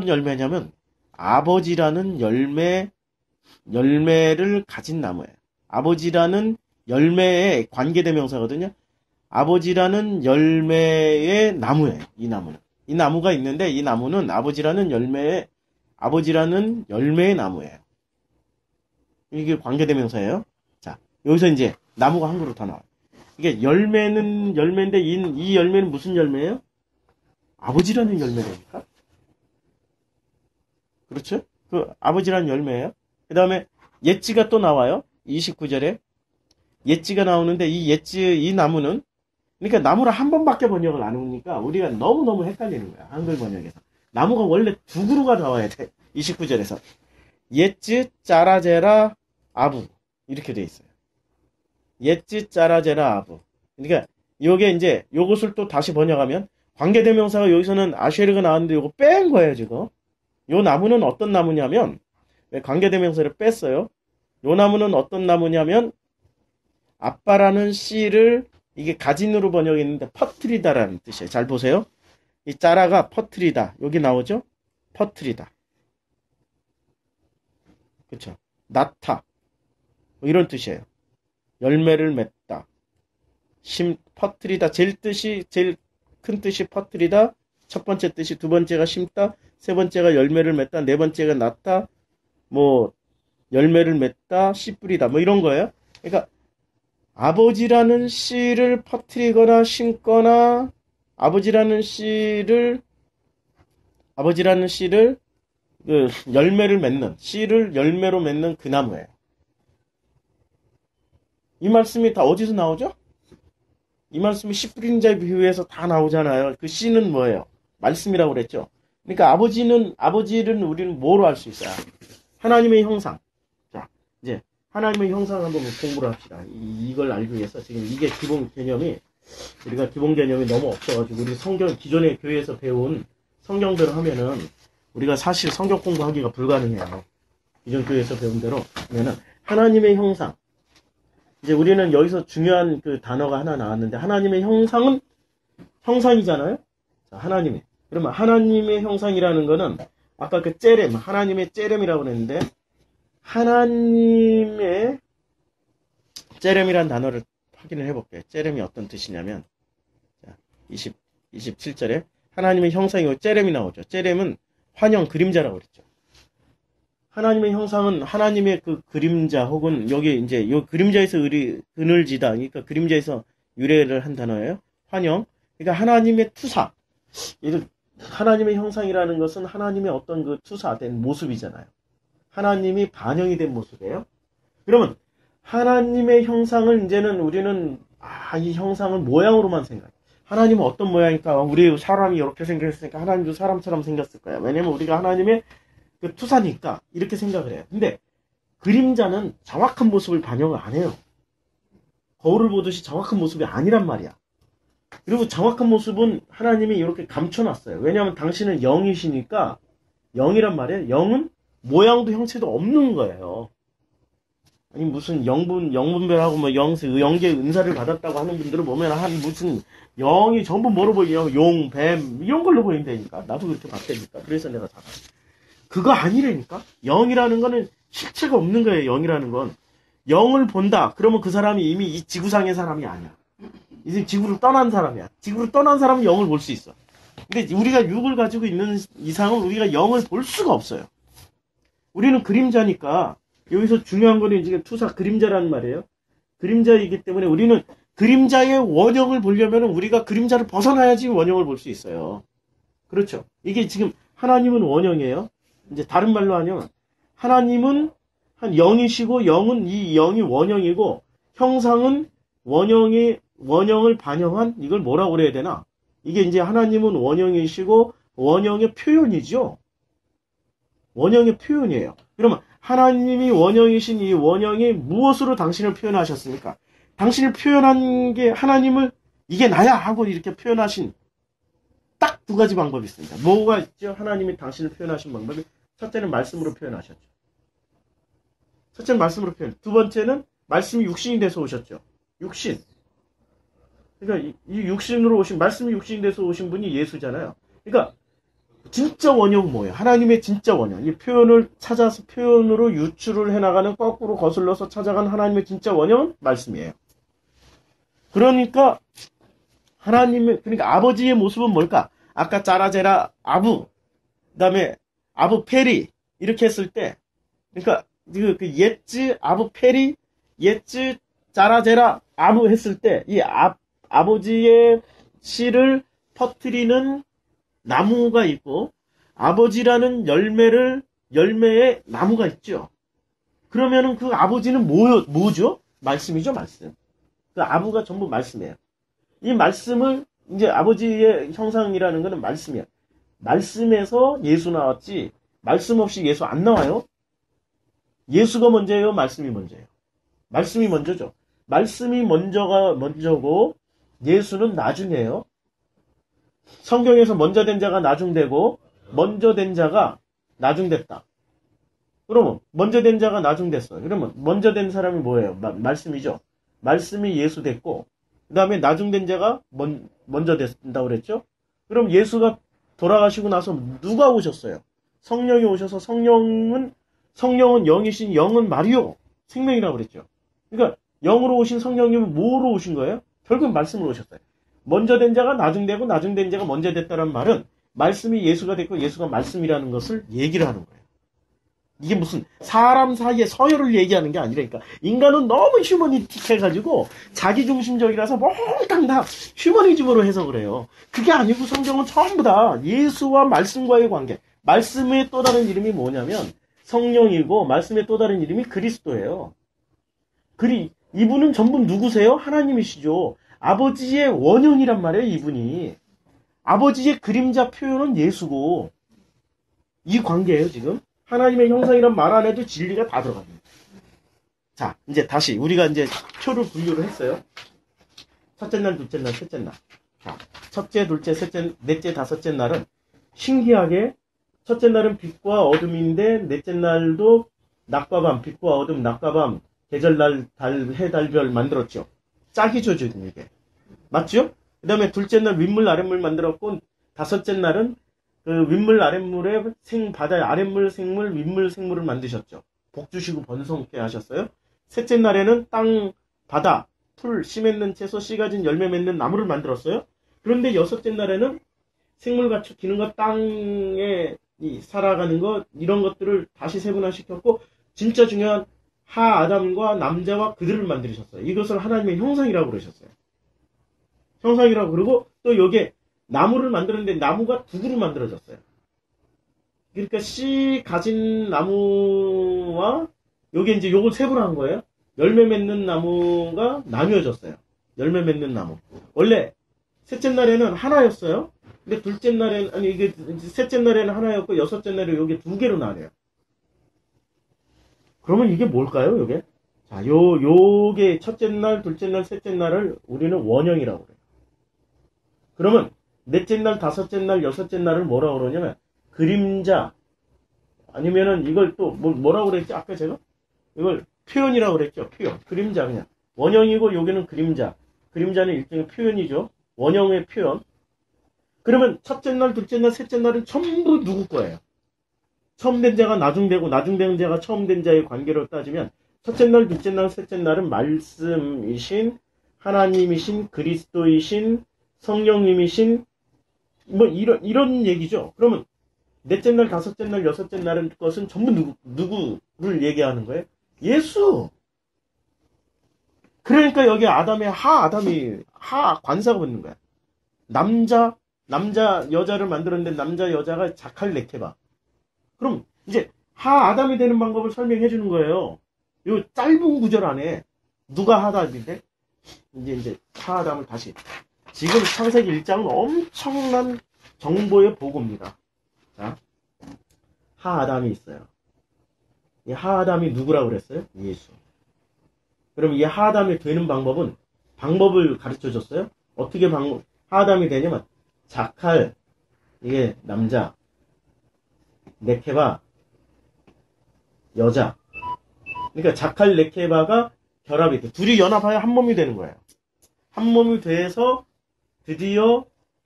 열매냐면 아버지라는 열매를 가진 나무예요. 아버지라는 열매의 관계대명사거든요. 아버지라는 열매의 나무예요. 이 나무는. 이 나무가 있는데 이 나무는 아버지라는 열매의 나무예요. 이게 관계대명사예요. 자, 여기서 이제 나무가 한 그루 더 나와요. 이게 열매는 열매인데 이 열매는 무슨 열매예요? 아버지라는 열매라니까. 그렇죠? 그 아버지라는 열매예요. 그 다음에 예찌가 또 나와요. 29절에 엣지가 나오는데 이 엣지, 이 나무는, 그러니까 나무를 한 번밖에 번역을 안 하니까 우리가 너무너무 헷갈리는 거야. 한글 번역에서. 나무가 원래 두 그루가 나와야 돼. 29절에서. 엣지, 짜라제라, 아부. 이렇게 돼 있어요. 엣지, 짜라제라, 아부. 그러니까 요게 이제 요것을 또 다시 번역하면 관계대명사가 여기서는 아쉐르가 나왔는데 요거 뺀 거예요, 지금. 요 나무는 어떤 나무냐면, 왜 관계대명사를 뺐어요? 요 나무는 어떤 나무냐면, 아빠라는 씨를, 이게 가진으로 번역했는데, 퍼트리다라는 뜻이에요. 잘 보세요. 이 짜라가 퍼트리다. 여기 나오죠? 퍼트리다. 그쵸? 낳다. 뭐 이런 뜻이에요. 열매를 맺다. 퍼트리다. 제일 큰 뜻이 퍼트리다. 첫 번째 뜻이, 두 번째가 심다. 세 번째가 열매를 맺다. 네 번째가 낳다. 뭐, 열매를 맺다. 씨 뿌리다. 뭐 이런 거예요. 그러니까, 아버지라는 씨를 퍼뜨리거나 심거나, 아버지라는 씨를 그 열매를 맺는, 씨를 열매로 맺는 그 나무예요. 이 말씀이 다 어디서 나오죠? 이 말씀이 씨 뿌리는 자의 비유에서 다 나오잖아요. 그 씨는 뭐예요? 말씀이라고 그랬죠. 그러니까 아버지를 우리는 뭐로 알 수 있어요? 하나님의 형상. 자, 이제 하나님의 형상 한번 공부를 합시다. 이걸 알기 위해서 지금 이게 기본 개념이, 우리가 기본 개념이 너무 없어가지고 우리 성경, 기존의 교회에서 배운 성경대로 하면은 우리가 사실 성경 공부하기가 불가능해요. 기존 교회에서 배운 대로 하면은 하나님의 형상. 이제 우리는 여기서 중요한 그 단어가 하나 나왔는데, 하나님의 형상은 형상이잖아요. 자, 하나님의. 그러면 하나님의 형상이라는 거는 아까 그 째렘, 하나님의 째렘이라고 그랬는데, 하나님의 째렘이라는 단어를 확인을 해볼게요. 째렘이 어떤 뜻이냐면, 자, 27절에 하나님의 형상이고 째렘이 나오죠. 째렘은 환영, 그림자라고 그랬죠. 하나님의 형상은 하나님의 그 그림자, 혹은 여기 이제 요 그림자에서 그늘지다. 그러니까 그림자에서 유래를 한 단어예요. 환영. 그러니까 하나님의 투사. 하나님의 형상이라는 것은 하나님의 어떤 그 투사된 모습이잖아요. 하나님이 반영이 된 모습이에요. 그러면 하나님의 형상을 이제는 우리는 이 형상을 모양으로만 생각해. 하나님은 어떤 모양일까? 우리 사람이 이렇게 생겼으니까 하나님도 사람처럼 생겼을 거야. 왜냐면 우리가 하나님의 그 투사니까 이렇게 생각을 해요. 근데 그림자는 정확한 모습을 반영을 안 해요. 거울을 보듯이 정확한 모습이 아니란 말이야. 그리고 정확한 모습은 하나님이 이렇게 감춰놨어요. 왜냐하면 당신은 영이시니까, 영이란 말이에요. 영은 모양도 형체도 없는 거예요. 아니 무슨 영분별하고 뭐 영계 은사를 받았다고 하는 분들을 보면 무슨 영이 전부 뭐로 보이냐, 용, 뱀 이런 걸로 보인다니까. 나도 그렇게 봤다니까. 그래서 내가 잘 알아. 그거 아니라니까. 영이라는 거는 실체가 없는 거예요. 영이라는 건. 영을 본다. 그러면 그 사람이 이미 이 지구상의 사람이 아니야. 이제 지구를 떠난 사람이야. 지구를 떠난 사람은 영을 볼 수 있어. 근데 우리가 육을 가지고 있는 이상은 우리가 영을 볼 수가 없어요. 우리는 그림자니까, 여기서 중요한 거는 지금 투사, 그림자라는 말이에요. 그림자이기 때문에 우리는 그림자의 원형을 보려면 우리가 그림자를 벗어나야지 원형을 볼 수 있어요. 그렇죠. 이게 지금 하나님은 원형이에요. 이제 다른 말로 하면 하나님은 한 영이시고, 영은 이 영이 원형이고, 형상은 원형을 반영한, 이걸 뭐라고 그래야 되나? 이게 이제 하나님은 원형이시고 원형의 표현이죠. 원형의 표현이에요. 그러면 하나님이 원형이신 이 원형이 무엇으로 당신을 표현하셨습니까? 당신을 표현한 게 하나님을 이게 나야 하고 이렇게 표현하신 딱 두 가지 방법이 있습니다. 뭐가 있죠? 하나님이 당신을 표현하신 방법이, 첫째는 말씀으로 표현하셨죠. 첫째는 말씀으로 표현. 두 번째는 말씀이 육신이 돼서 오셨죠. 육신. 그러니까 이 육신으로 오신, 말씀이 육신이 돼서 오신 분이 예수잖아요. 그러니까 진짜 원형은 뭐예요? 하나님의 진짜 원형. 이 표현을 찾아서 표현으로 유추를 해나가는, 거꾸로 거슬러서 찾아간 하나님의 진짜 원형은 말씀이에요. 그러니까 그러니까 아버지의 모습은 뭘까? 아까 짜라제라 아부, 그 다음에 아부 페리, 이렇게 했을 때, 그러니까 그 예츠 아부 페리, 예츠 짜라제라 아부 했을 때, 이 아버지의 씨를 퍼뜨리는 나무가 있고, 아버지라는 열매에 나무가 있죠. 그러면은 그 아버지는 뭐죠? 말씀이죠, 말씀. 그 아부가 전부 말씀이에요. 이 말씀을, 이제 아버지의 형상이라는 거는 말씀이야. 말씀에서 예수 나왔지, 말씀 없이 예수 안 나와요? 예수가 먼저예요, 말씀이 먼저예요? 말씀이 먼저죠. 말씀이 먼저고, 예수는 나중이에요. 성경에서 먼저 된 자가 나중되고, 먼저 된 자가 나중됐다. 그러면, 먼저 된 자가 나중됐어. 그러면, 먼저 된 사람이 뭐예요? 말씀이죠. 말씀이 예수 됐고, 그 다음에 나중된 자가 먼저 된다고 그랬죠? 그럼 예수가 돌아가시고 나서 누가 오셨어요? 성령이 오셔서 성령은 영이신 영은 말이요. 생명이라고 그랬죠. 그러니까, 영으로 오신 성령님은 뭐로 오신 거예요? 결국 말씀으로 오셨어요. 먼저 된 자가 나중되고 나중된 자가 먼저 됐다는 말은 말씀이 예수가 됐고 예수가 말씀이라는 것을 얘기를 하는 거예요. 이게 무슨 사람 사이의 서열을 얘기하는 게 아니라니까. 인간은 너무 휴머니틱해가지고 자기중심적이라서 몽땅 다 휴머니즘으로 해석을 해요. 그게 아니고 성경은 전부 다 예수와 말씀과의 관계. 말씀의 또 다른 이름이 뭐냐면 성령이고 말씀의 또 다른 이름이 그리스도예요. 이분은 전부 누구세요? 하나님이시죠. 아버지의 원형이란 말이에요, 이분이. 아버지의 그림자 표현은 예수고, 이 관계예요, 지금. 하나님의 형상이란 말 안에도 진리가 다 들어갑니다. 자, 이제 다시, 우리가 이제 표를 분류를 했어요. 첫째 날, 둘째 날, 셋째 날. 자, 첫째, 둘째, 셋째, 넷째, 다섯째 날은 신기하게, 첫째 날은 빛과 어둠인데, 넷째 날도 낮과 밤, 빛과 어둠, 낮과 밤, 계절날, 해, 달, 별 만들었죠. 짝이죠, 지금 이게. 맞죠? 그 다음에 둘째 날 윗물, 아랫물 만들었고, 다섯째 날은 그 윗물, 아랫물에 바다의 아랫물, 생물, 윗물, 생물을 만드셨죠. 복 주시고 번성케 하셨어요. 셋째 날에는 땅, 바다, 풀, 씨 맺는 채소, 씨 가진 열매 맺는 나무를 만들었어요. 그런데 여섯째 날에는 생물 가축, 기는 것, 땅에 살아가는 것, 이런 것들을 다시 세분화시켰고, 진짜 중요한 하 아담과 남자와 그들을 만드셨어요. 이것을 하나님의 형상이라고 그러셨어요. 형상이라고 그러고 또 여기에 나무를 만드는데 나무가 두 그루 만들어졌어요. 그러니까 씨 가진 나무와 여기 이제 요걸 세 분화 한 거예요. 열매 맺는 나무가 나뉘어졌어요. 열매 맺는 나무. 원래 셋째 날에는 하나였어요. 근데 둘째 날에는 이게 셋째 날에는 하나였고 여섯째 날에 여기 두 개로 나뉘어요. 그러면 이게 뭘까요, 요게? 자, 요게 첫째 날, 둘째 날, 셋째 날을 우리는 원형이라고 그래요. 그러면 넷째 날, 다섯째 날, 여섯째 날을 뭐라고 그러냐면 그림자 아니면은 이걸 또 뭐라고 그랬지? 아까 제가 이걸 표현이라고 그랬죠. 표현. 그림자 그냥. 원형이고 여기는 그림자. 그림자는 일종의 표현이죠. 원형의 표현. 그러면 첫째 날, 둘째 날, 셋째 날은 전부 누구 거예요? 처음 된 자가 나중되고 나중된 자가 처음 된 자의 관계로 따지면 첫째 날, 둘째 날, 셋째 날은 말씀이신 하나님이신 그리스도이신 성령님이신 뭐 이런 얘기죠. 그러면 넷째 날, 다섯째 날, 여섯째 날은 것은 전부 누구를 얘기하는 거예요? 예수. 그러니까 여기 아담의 하 관사가 붙는 거야. 남자 여자를 만들었는데 남자 여자가 자칼 네케바. 그럼 이제 하 아담이 되는 방법을 설명해 주는 거예요. 요 짧은 구절 안에 누가 하 아담인데 이제 하 아담을 다시 지금 창세기 1장은 엄청난 정보의 보고입니다. 자, 하 아담이 있어요. 이 하 아담이 누구라고 그랬어요? 예수. 그럼 이 하 아담이 되는 방법을 가르쳐 줬어요. 어떻게 하 아담이 되냐면 자칼 이게 남자 네케바 여자. 그러니까 자칼 네케바가 결합이 돼. 둘이 연합하여 한 몸이 되는 거예요. 한 몸이 돼서 드디어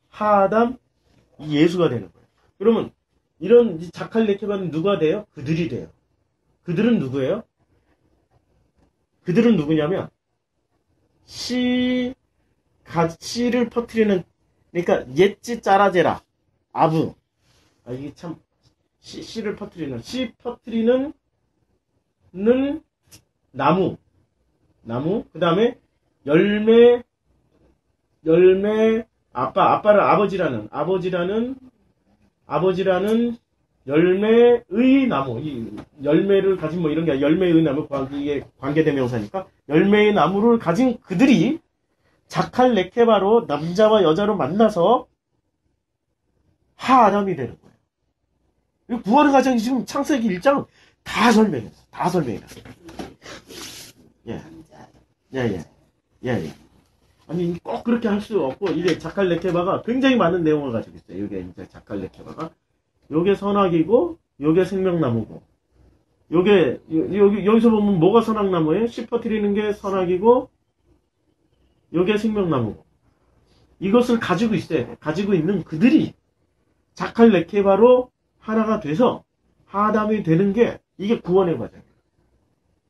하아담 예수가 되는 거예요. 그러면 이런 자칼 네케바는 누가 돼요? 그들이 돼요. 그들은 누구예요? 그들은 누구냐면 씨를 퍼뜨리는 그러니까 옛지 짜라제라 아브 이게 참 씨를 퍼뜨리는 씨 퍼뜨리는 나무 그 다음에 열매 아빠를 아버지라는 열매의 나무, 이 열매를 가진 뭐 이런 게 아니라 열매의 나무, 이게 관계대명사니까 열매의 나무를 가진 그들이 자칼 레케바로 남자와 여자로 만나서 하아담이 되는 거예요. 이 구원의 과정이 지금 창세기 1장 다 설명했어. 다 설명했어. 예. 예. 아니, 꼭 그렇게 할 수 없고, 이게 자칼 레케바가 굉장히 많은 내용을 가지고 있어요. 이게 이제 자칼 레케바가. 요게 선악이고, 요게 생명나무고. 여기서 보면 뭐가 선악나무예요? 씹어뜨리는 게 선악이고, 요게 생명나무고. 이것을 가지고 있어야 돼. 가지고 있는 그들이 자칼 레케바로 하나가 돼서 하담이 되는 게 이게 구원의 과정이에요.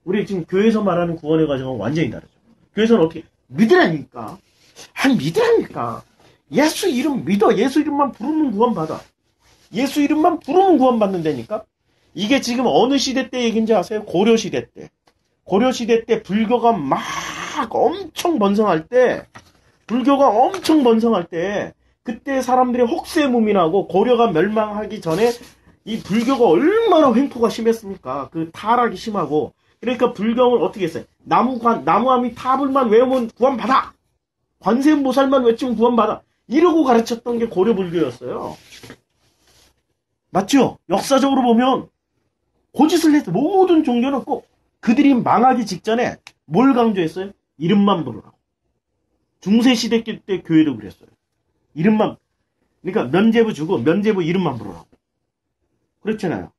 우리 지금 교회에서 말하는 구원의 과정은 완전히 다르죠. 교회에서는 어떻게 믿으라니까. 믿으라니까. 예수 이름 믿어. 예수 이름만 부르면 구원받아. 예수 이름만 부르면 구원받는다니까. 이게 지금 어느 시대 때 얘기인지 아세요? 고려시대 때. 고려시대 때 불교가 막 엄청 번성할 때, 그때 사람들이 혹세무민하고 고려가 멸망하기 전에 이 불교가 얼마나 횡포가 심했습니까? 그 타락이 심하고. 그러니까 불경을 어떻게 했어요? 나무아미 타불만 외우면 구원받아! 관세음보살만 외치면 구원받아! 이러고 가르쳤던 게 고려불교였어요. 맞죠? 역사적으로 보면 고짓을 해서 모든 종교는 꼭 그들이 망하기 직전에 뭘 강조했어요? 이름만 부르라고. 중세시대 때 교회도 그랬어요. 이름만, 그러니까 면죄부 주고 면죄부 이름만 부르라고. 그렇잖아요.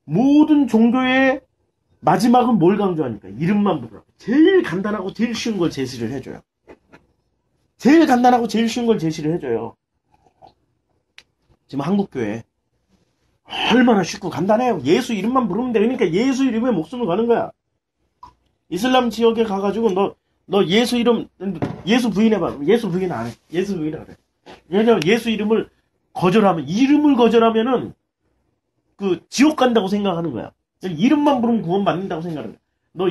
모든 종교의 마지막은 뭘 강조하니까? 이름만 부르라고. 제일 간단하고 제일 쉬운 걸 제시를 해줘요. 지금 한국교회 얼마나 쉽고 간단해요. 예수 이름만 부르면 돼. 그러니까 예수 이름에 목숨을 거는 거야. 이슬람 지역에 가가지고 너 예수 이름, 예수 부인해봐. 예수 부인 안 해. 예수 부인 안 해. 왜냐면 예수 이름을 거절하면은 그 지옥 간다고 생각하는 거야. 이름만 부르면 구원받는다고 생각하는 거야. 너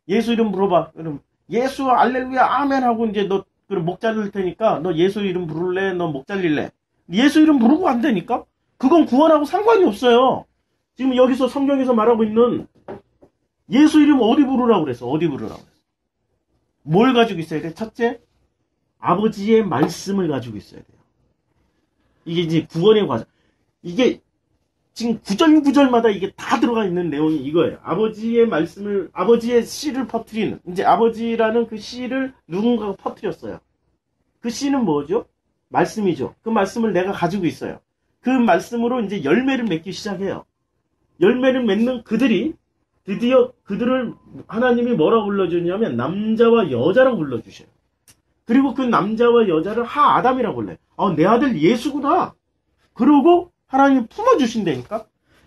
예수 이름 물어봐. 그럼 예수 알렐루야 아멘 하고 이제 너 그럼 목 잘릴 테니까 너 예수 이름 부를래? 너 목 잘릴래? 예수 이름 부르고 안 되니까? 그건 구원하고 상관이 없어요. 지금 여기서 성경에서 말하고 있는 예수 이름 어디 부르라고 그랬어? 뭘 가지고 있어야 돼? 첫째, 아버지의 말씀을 가지고 있어야 돼요. 이게 이제 구원의 과정. 이게 지금 구절마다 이게 다 들어가 있는 내용이 이거예요. 아버지의 말씀을, 아버지의 씨를 퍼뜨리는, 이제 아버지라는 그 씨를 누군가가 퍼뜨렸어요. 그 씨는 뭐죠? 말씀이죠. 그 말씀을 내가 가지고 있어요. 그 말씀으로 이제 열매를 맺기 시작해요. 열매를 맺는 그들이 드디어 그들을 하나님이 뭐라고 불러주냐면 남자와 여자라고 불러주셔요. 그리고 그 남자와 여자를 하아담이라고 불러요. 내 아들 예수구나. 그러고 하나님이 품어주신다니까.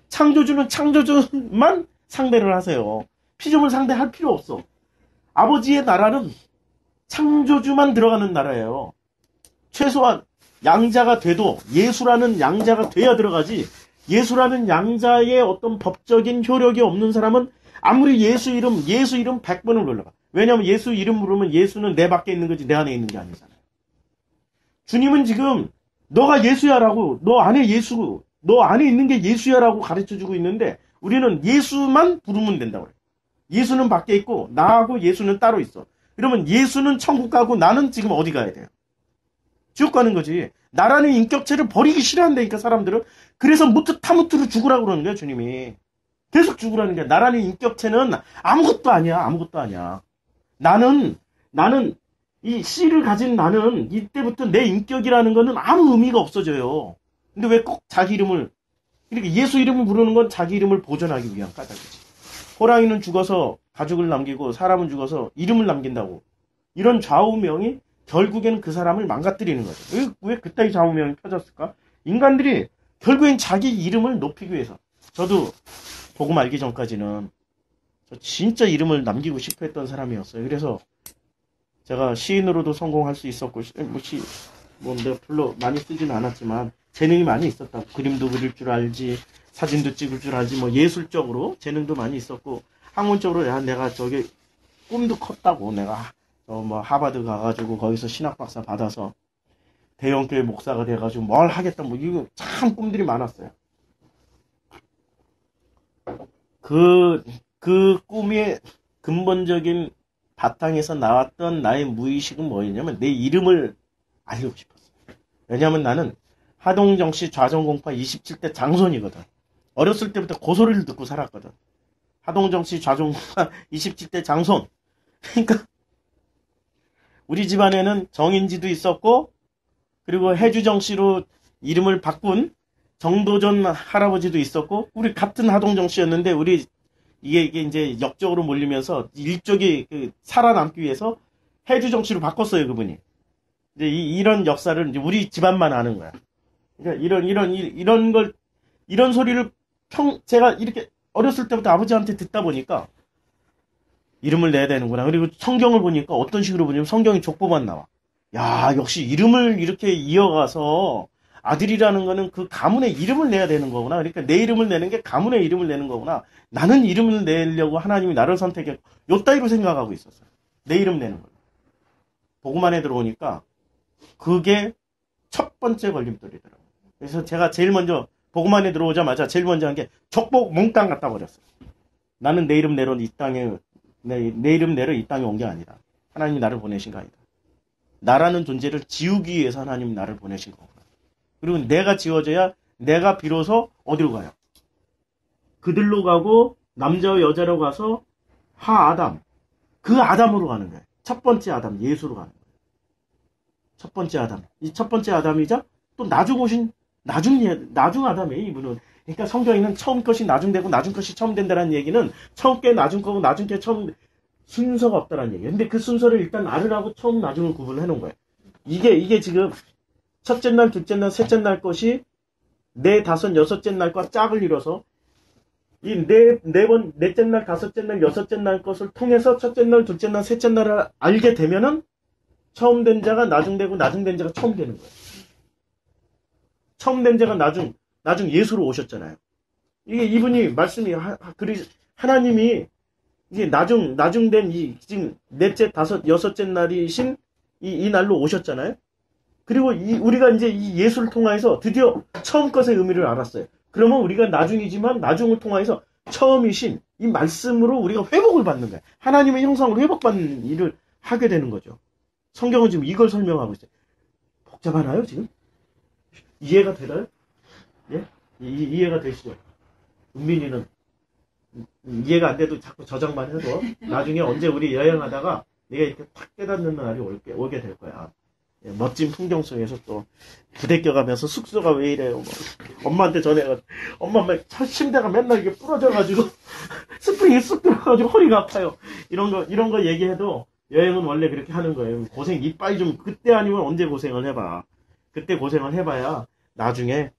창조주는 창조주만 상대를 하세요. 피조물 상대할 필요 없어. 아버지의 나라는 창조주만 들어가는 나라예요. 최소한 양자가 돼도 예수라는 양자가 돼야 들어가지. 예수라는 양자의 어떤 법적인 효력이 없는 사람은 아무리 예수 이름 100번을 불러봐. 왜냐하면 예수 이름 부르면 예수는 내 밖에 있는 거지 내 안에 있는 게 아니잖아요. 주님은 지금 너가 예수야라고, 너 안에 있는 게 예수야라고 가르쳐주고 있는데 우리는 예수만 부르면 된다고 그래요. 예수는 밖에 있고 나하고 예수는 따로 있어. 그러면 예수는 천국 가고 나는 지금 어디 가야 돼요? 지옥 가는 거지. 나라는 인격체를 버리기 싫어한다니까 사람들은. 그래서 무트타무트로 죽으라고 그러는 거야 주님이. 계속 죽으라는 거야. 나라는 인격체는 아무것도 아니야. 나는 이 씨를 가진 나는 이때부터 내 인격이라는 거는 아무 의미가 없어져요. 근데 왜 꼭 자기 이름을, 그러니까 예수 이름을 부르는 건 자기 이름을 보존하기 위한 까닭이지. 호랑이는 죽어서 가죽을 남기고 사람은 죽어서 이름을 남긴다고. 이런 좌우명이 결국에는 그 사람을 망가뜨리는 거죠. 왜 그따위 좌우명이 펴졌을까? 인간들이 결국엔 자기 이름을 높이기 위해서. 저도 복음 알기 전까지는 저 진짜 이름을 남기고 싶어 했던 사람이었어요. 그래서 제가 시인으로도 성공할 수 있었고, 내가 별로 많이 쓰진 않았지만 재능이 많이 있었다고. 그림도 그릴 줄 알지, 사진도 찍을 줄 알지, 뭐 예술적으로 재능도 많이 있었고, 학문적으로 내가 저기 꿈도 컸다고. 내가 하버드 가가지고 거기서 신학 박사 받아서 대형교회 목사가 돼가지고 뭘 하겠다, 이거 참 꿈들이 많았어요. 그 꿈의 근본적인 바탕에서 나왔던 나의 무의식은 뭐였냐면 내 이름을 알리고 싶었어. 왜냐하면 나는 하동정씨 좌정공파 27대 장손이거든. 어렸을 때부터 그 소리를 듣고 살았거든. 하동정씨 좌정공파 27대 장손. 그러니까 우리 집안에는 정인지도 있었고, 그리고 해주정씨로 이름을 바꾼 정도전 할아버지도 있었고, 우리 같은 하동정씨였는데 우리 이게 이제 역적으로 몰리면서 일족이 살아남기 위해서 해주정씨로 바꿨어요, 그분이. 이제 이런 역사를 이제 우리 집안만 아는 거야. 그러니까 이런 소리를 제가 이렇게 어렸을 때부터 아버지한테 듣다 보니까 이름을 내야 되는구나. 그리고 성경을 보니까 어떤 식으로 보냐면 성경이 족보만 나와. 야, 역시 이름을 이렇게 이어가서 아들이라는 거는 그 가문의 이름을 내야 되는 거구나. 그러니까 내 이름을 내는 게 가문의 이름을 내는 거구나. 나는 이름을 내려고 하나님이 나를 선택했고, 요 따위로 생각하고 있었어요. 내 이름 내는 거. 복음안에 들어오니까 그게 첫 번째 걸림돌이더라고요. 그래서 제가 제일 먼저 복음안에 들어오자마자 제일 먼저 한 게 족보 몽땅 갖다 버렸어요. 나는 내 이름 내러 이 땅에 내 이름 내러 이 땅에 온 게 아니다. 하나님이 나를 보내신 거 아니다. 나라는 존재를 지우기 위해서 하나님이 나를 보내신 거구나. 그리고 내가 지워져야 내가 비로소 어디로 가요? 그들로 가고 남자와 여자로 가서 하아담, 그 아담으로 가는 거예요. 첫 번째 아담, 예수로 가는 거예요. 첫 번째 아담. 이 첫 번째 아담이자 또 나중 오신 나중 아담이에요, 이분은. 그러니까 성경에는 처음 것이 나중 되고 나중 것이 처음 된다는 얘기는 처음 게 나중 거고 나중 게 처음 순서가 없다는 얘기예요. 근데 그 순서를 일단 알으라고 처음 나중을 구분해 놓은 거예요. 이게 지금 첫째 날, 둘째 날, 셋째 날 것이 네, 다섯, 여섯째 날과 짝을 이뤄서 이 넷째 날, 다섯째 날, 여섯째 날 것을 통해서 첫째 날, 둘째 날, 셋째 날을 알게 되면은 처음 된 자가 나중 되고 나중 된 자가 처음 되는 거예요. 처음 된 자가 나중 예수로 오셨잖아요. 이게 이분이 말씀이 하나님이 이게 나중 된 지금 넷째, 다섯, 여섯째 날이신 이 날로 오셨잖아요. 그리고 우리가 이제 이 예수를 통해서 드디어 처음 것의 의미를 알았어요. 그러면 우리가 나중이지만 나중을 통해서 처음이신 이 말씀으로 우리가 회복을 받는 거예요. 하나님의 형상으로 회복받는 일을 하게 되는 거죠. 성경은 지금 이걸 설명하고 있어요. 복잡하나요, 지금? 이해가 되나요? 예? 이해가 되시죠? 은민이는 이해가 안 돼도 자꾸 저장만 해도 나중에 언제 우리 여행하다가 내가 이렇게 탁 깨닫는 날이 오게 될 거야. 예, 멋진 풍경 속에서 또 부대껴가면서 숙소가 왜 이래요? 뭐. 엄마한테 전해가지고 엄마 막 침대가 맨날 이게 부러져가지고 스프링이 쑥 들어가가지고 허리가 아파요. 이런 거 얘기해도 여행은 원래 그렇게 하는 거예요. 고생 이빠이 좀 그때 아니면 언제 고생을 해봐. 그때 고생을 해봐야 나중에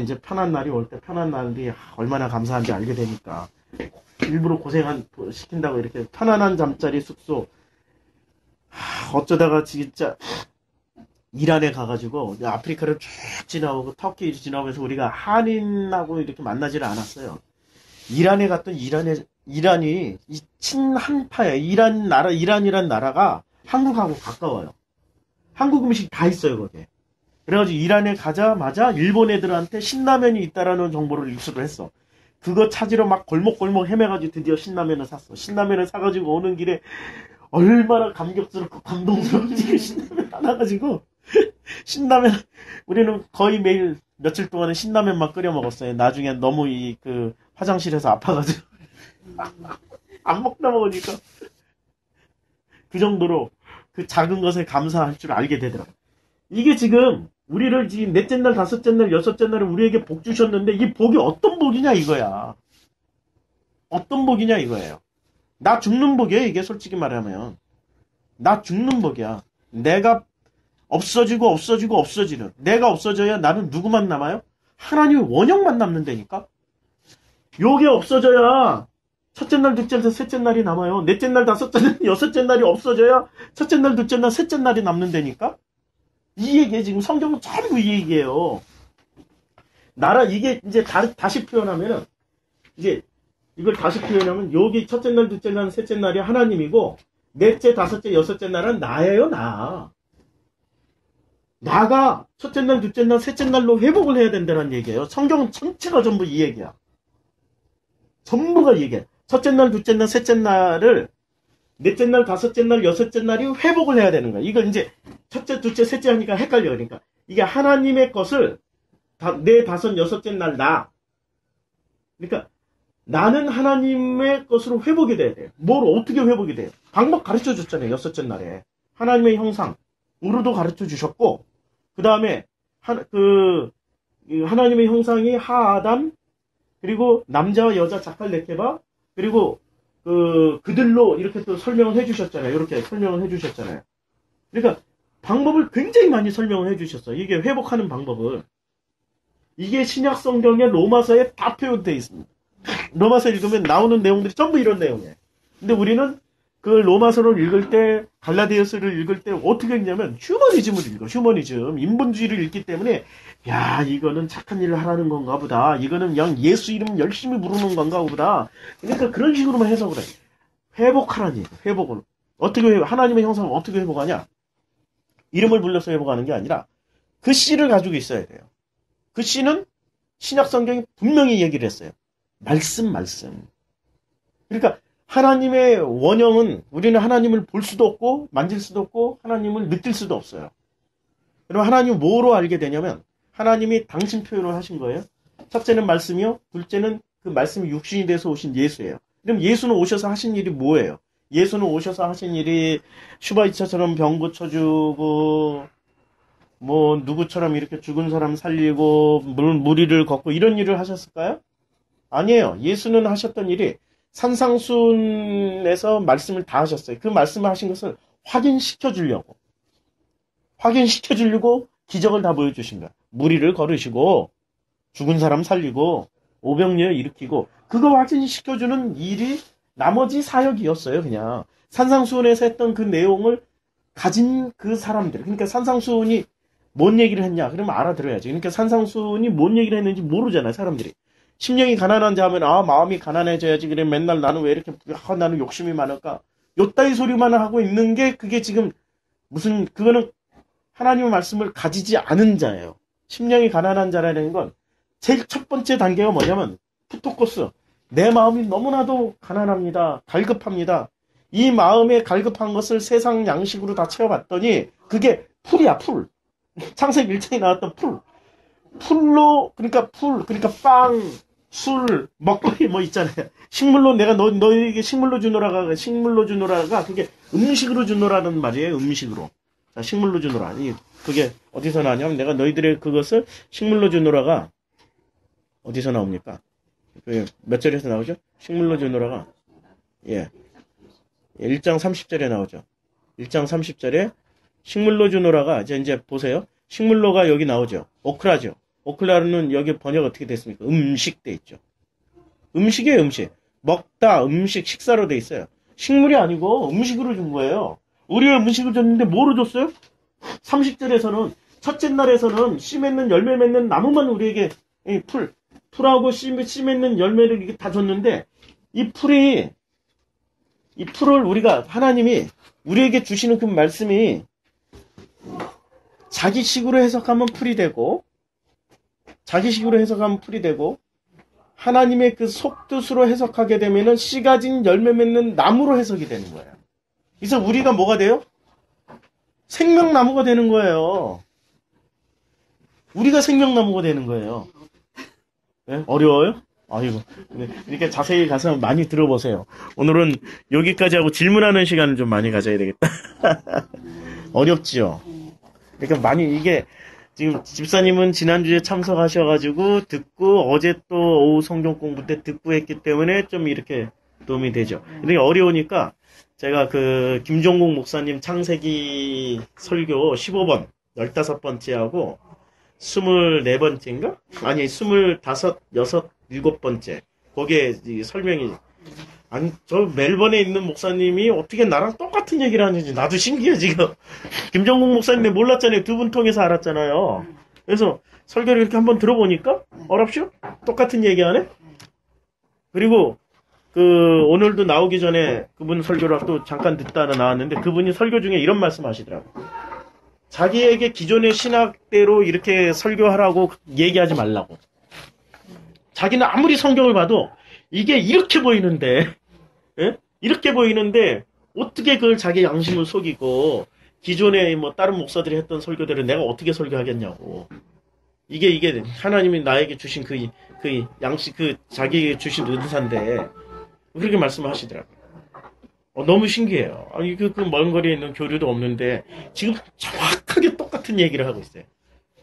이제 편한 날이 올 때 편한 날이 얼마나 감사한지 알게 되니까 일부러 시킨다고 이렇게 편안한 잠자리 숙소 어쩌다가 진짜 이란에 가가지고 아프리카를 쭉 지나오고 터키 지나오면서 우리가 한인하고 이렇게 만나지를 않았어요. 이란에 갔던 이란이 이 친한파예요. 이란이란 나라가 한국하고 가까워요. 한국 음식 다 있어요, 거기에. 그래가지고 이란에 가자마자 일본 애들한테 신라면이 있다라는 정보를 입수를 했어. 그거 찾으러 막 골목골목 헤매가지고 드디어 신라면을 샀어. 신라면을 사가지고 오는 길에 얼마나 감격스럽고 감동스럽지. 신라면 하나 가지고 신라면 우리는 거의 매일 며칠 동안은 신라면만 끓여 먹었어요. 나중에 너무 화장실에서 아파가지고 안 먹다 먹으니까 그 정도로 그 작은 것에 감사할 줄 알게 되더라고. 이게 지금 우리를 지금 넷째 날, 다섯째 날, 여섯째 날에 우리에게 복 주셨는데 이 복이 어떤 복이냐 이거야. 어떤 복이냐 이거예요. 나 죽는 복이에요. 이게 솔직히 말하면 나 죽는 복이야. 내가 없어지고 내가 없어져야 나는 누구만 남아요? 하나님의 원형만 남는다니까. 요게 없어져야 첫째 날, 둘째 날, 셋째 날이 남아요. 넷째 날, 다섯째 날, 여섯째 날이 없어져야 첫째 날, 둘째 날, 셋째 날이 남는다니까. 이 얘기에 지금 성경은 전부 이 얘기예요. 이게 이제 다시 표현하면은 이제 이걸 다시 표현하면 여기 첫째 날, 둘째 날, 셋째 날이 하나님이고 넷째, 다섯째, 여섯째 날은 나예요, 나. 나가 첫째 날, 둘째 날, 셋째 날로 회복을 해야 된다는 얘기예요. 성경은 전체가 전부 이 얘기야. 전부가 얘기해. 첫째 날, 둘째 날, 셋째 날을 넷째 날, 다섯째 날, 여섯째 날이 회복을 해야 되는 거야. 이걸 이제 첫째, 둘째, 셋째 하니까 헷갈려. 그러니까 이게 하나님의 것을 네, 다섯, 여섯째 날 나. 그러니까 나는 하나님의 것으로 회복이 돼야 돼요. 뭘 어떻게 회복이 돼요? 방법 가르쳐 줬잖아요. 여섯째 날에. 하나님의 형상. 으로도 가르쳐 주셨고, 그 다음에 하나님의 형상이 하아담, 그리고 남자와 여자 자칼 네케바, 그리고 그들로 이렇게 또 설명을 해주셨잖아요. 이렇게 설명을 해주셨잖아요. 그러니까 방법을 굉장히 많이 설명을 해주셨어요. 이게 회복하는 방법을. 이게 신약 성경의 로마서에 다 표현되어 있습니다. 로마서 읽으면 나오는 내용들이 전부 이런 내용이에요. 근데 우리는 그 로마서를 읽을 때, 갈라디아서를 읽을 때 어떻게 읽냐면 휴머니즘을 읽어. 휴머니즘. 인본주의를 읽기 때문에 야, 이거는 착한 일을 하라는 건가 보다. 이거는 그냥 예수 이름 열심히 부르는 건가 보다. 그러니까 그런 식으로만 해석을 해. 회복하라니. 회복을. 어떻게 하나님의 형상을 어떻게 회복하냐? 이름을 불러서 회복하는 게 아니라 그 씨를 가지고 있어야 돼요. 그 씨는 신약 성경이 분명히 얘기를 했어요. 말씀. 그러니까 하나님의 원형은 우리는 하나님을 볼 수도 없고 만질 수도 없고 하나님을 느낄 수도 없어요. 그럼 하나님 뭐로 알게 되냐면 하나님이 당신 표현을 하신 거예요. 첫째는 말씀이요. 둘째는 그 말씀이 육신이 돼서 오신 예수예요. 그럼 예수는 오셔서 하신 일이 뭐예요? 예수는 오셔서 하신 일이 슈바이처처럼 병 고쳐주고 뭐 누구처럼 이렇게 죽은 사람 살리고 무리를 걷고 이런 일을 하셨을까요? 아니에요. 예수는 하셨던 일이 산상순에서 말씀을 다 하셨어요. 그 말씀을 하신 것을 확인시켜 주려고 기적을 다 보여주신 거야. 무리를 걸으시고 죽은 사람 살리고 오병이어 일으키고 그거 확인시켜주는 일이 나머지 사역이었어요. 그냥 산상수훈에서 했던 그 내용을 가진 그 사람들. 그러니까 산상수훈이 뭔 얘기를 했냐 그러면 알아들어야지. 그러니까 산상수훈이 뭔 얘기를 했는지 모르잖아요. 사람들이. 심령이 가난한 자 하면 마음이 가난해져야지. 그래 맨날 나는 왜 이렇게 나는 욕심이 많을까. 요따위 소리만 하고 있는 게 그게 지금 무슨 그거는 하나님의 말씀을 가지지 않은 자예요. 심령이 가난한 자라는 건 제일 첫 번째 단계가 뭐냐면 푸토코스. 내 마음이 너무나도 가난합니다. 갈급합니다. 이 마음에 갈급한 것을 세상 양식으로 다 채워봤더니 그게 풀이야. 풀. 창세기 1장에 나왔던 풀. 풀로 그러니까 빵, 술, 먹거리 뭐 있잖아요. 식물로 내가 너에게 식물로 주노라가 그게 음식으로 주노라는 말이에요. 음식으로. 자, 식물로 주노라. 그게 어디서 나냐면 내가 너희들의 그것을 식물로 주노라가 어디서 나옵니까? 몇 절에서 나오죠? 식물로 주노라가 1장 30절에 나오죠. 1장 30절에 식물로 주노라가 이제 보세요. 식물로가 여기 나오죠. 오크라죠. 오클라르는 여기 번역 어떻게 됐습니까? 음식 돼 있죠. 음식이에요, 음식. 먹다, 음식, 식사로 돼 있어요. 식물이 아니고 음식으로 준 거예요. 우리가 음식을 줬는데 뭐로 줬어요? 30절에서는 첫째 날에서는 씨 맺는 열매 맺는 나무만 우리에게 풀하고 씨 맺는 열매를 이렇게 다 줬는데 이 풀을 우리가 하나님이 우리에게 주시는 그 말씀이 자기식으로 해석하면 풀이 되고 하나님의 그 속뜻으로 해석하게 되면은 씨 가진 열매 맺는 나무로 해석이 되는 거예요. 그래서 우리가 뭐가 돼요? 생명나무가 되는 거예요. 우리가 생명나무가 되는 거예요. 네? 어려워요? 아이고. 이렇게 자세히 가서 많이 들어보세요. 오늘은 여기까지 하고 질문하는 시간을 좀 많이 가져야 되겠다. 어렵지요? 그러니까 많이 이게 지금 집사님은 지난주에 참석하셔가지고 듣고 어제 또 오후 성경 공부 때 듣고 했기 때문에 좀 이렇게 도움이 되죠. 근데 어려우니까 제가 그 김종국 목사님 창세기 설교 15번 15번째하고 24번째인가? 아니 25, 6, 7번째 거기에 설명이 저 멜번에 있는 목사님이 어떻게 나랑 똑같은 얘기를 하는지 나도 신기해 지금. 김정국 목사님 몰랐잖아요. 두 분 통해서 알았잖아요. 그래서 설교를 이렇게 한번 들어보니까 어랍쇼? 똑같은 얘기하네? 그리고 오늘도 나오기 전에 그분 설교를 또 잠깐 듣다가 나왔는데 그분이 설교 중에 이런 말씀 하시더라고요. 자기에게 기존의 신학대로 이렇게 설교하라고 얘기하지 말라고. 자기는 아무리 성경을 봐도 이게 이렇게 보이는데, 예? 이렇게 보이는데, 어떻게 그걸 자기 양심을 속이고, 기존에 뭐 다른 목사들이 했던 설교대로 내가 어떻게 설교하겠냐고. 이게 하나님이 나에게 주신 그 양식, 자기에게 주신 은사인데, 그렇게 말씀하시더라고요. 너무 신기해요. 아니, 그 먼 거리에 있는 교류도 없는데, 지금 정확하게 똑같은 얘기를 하고 있어요.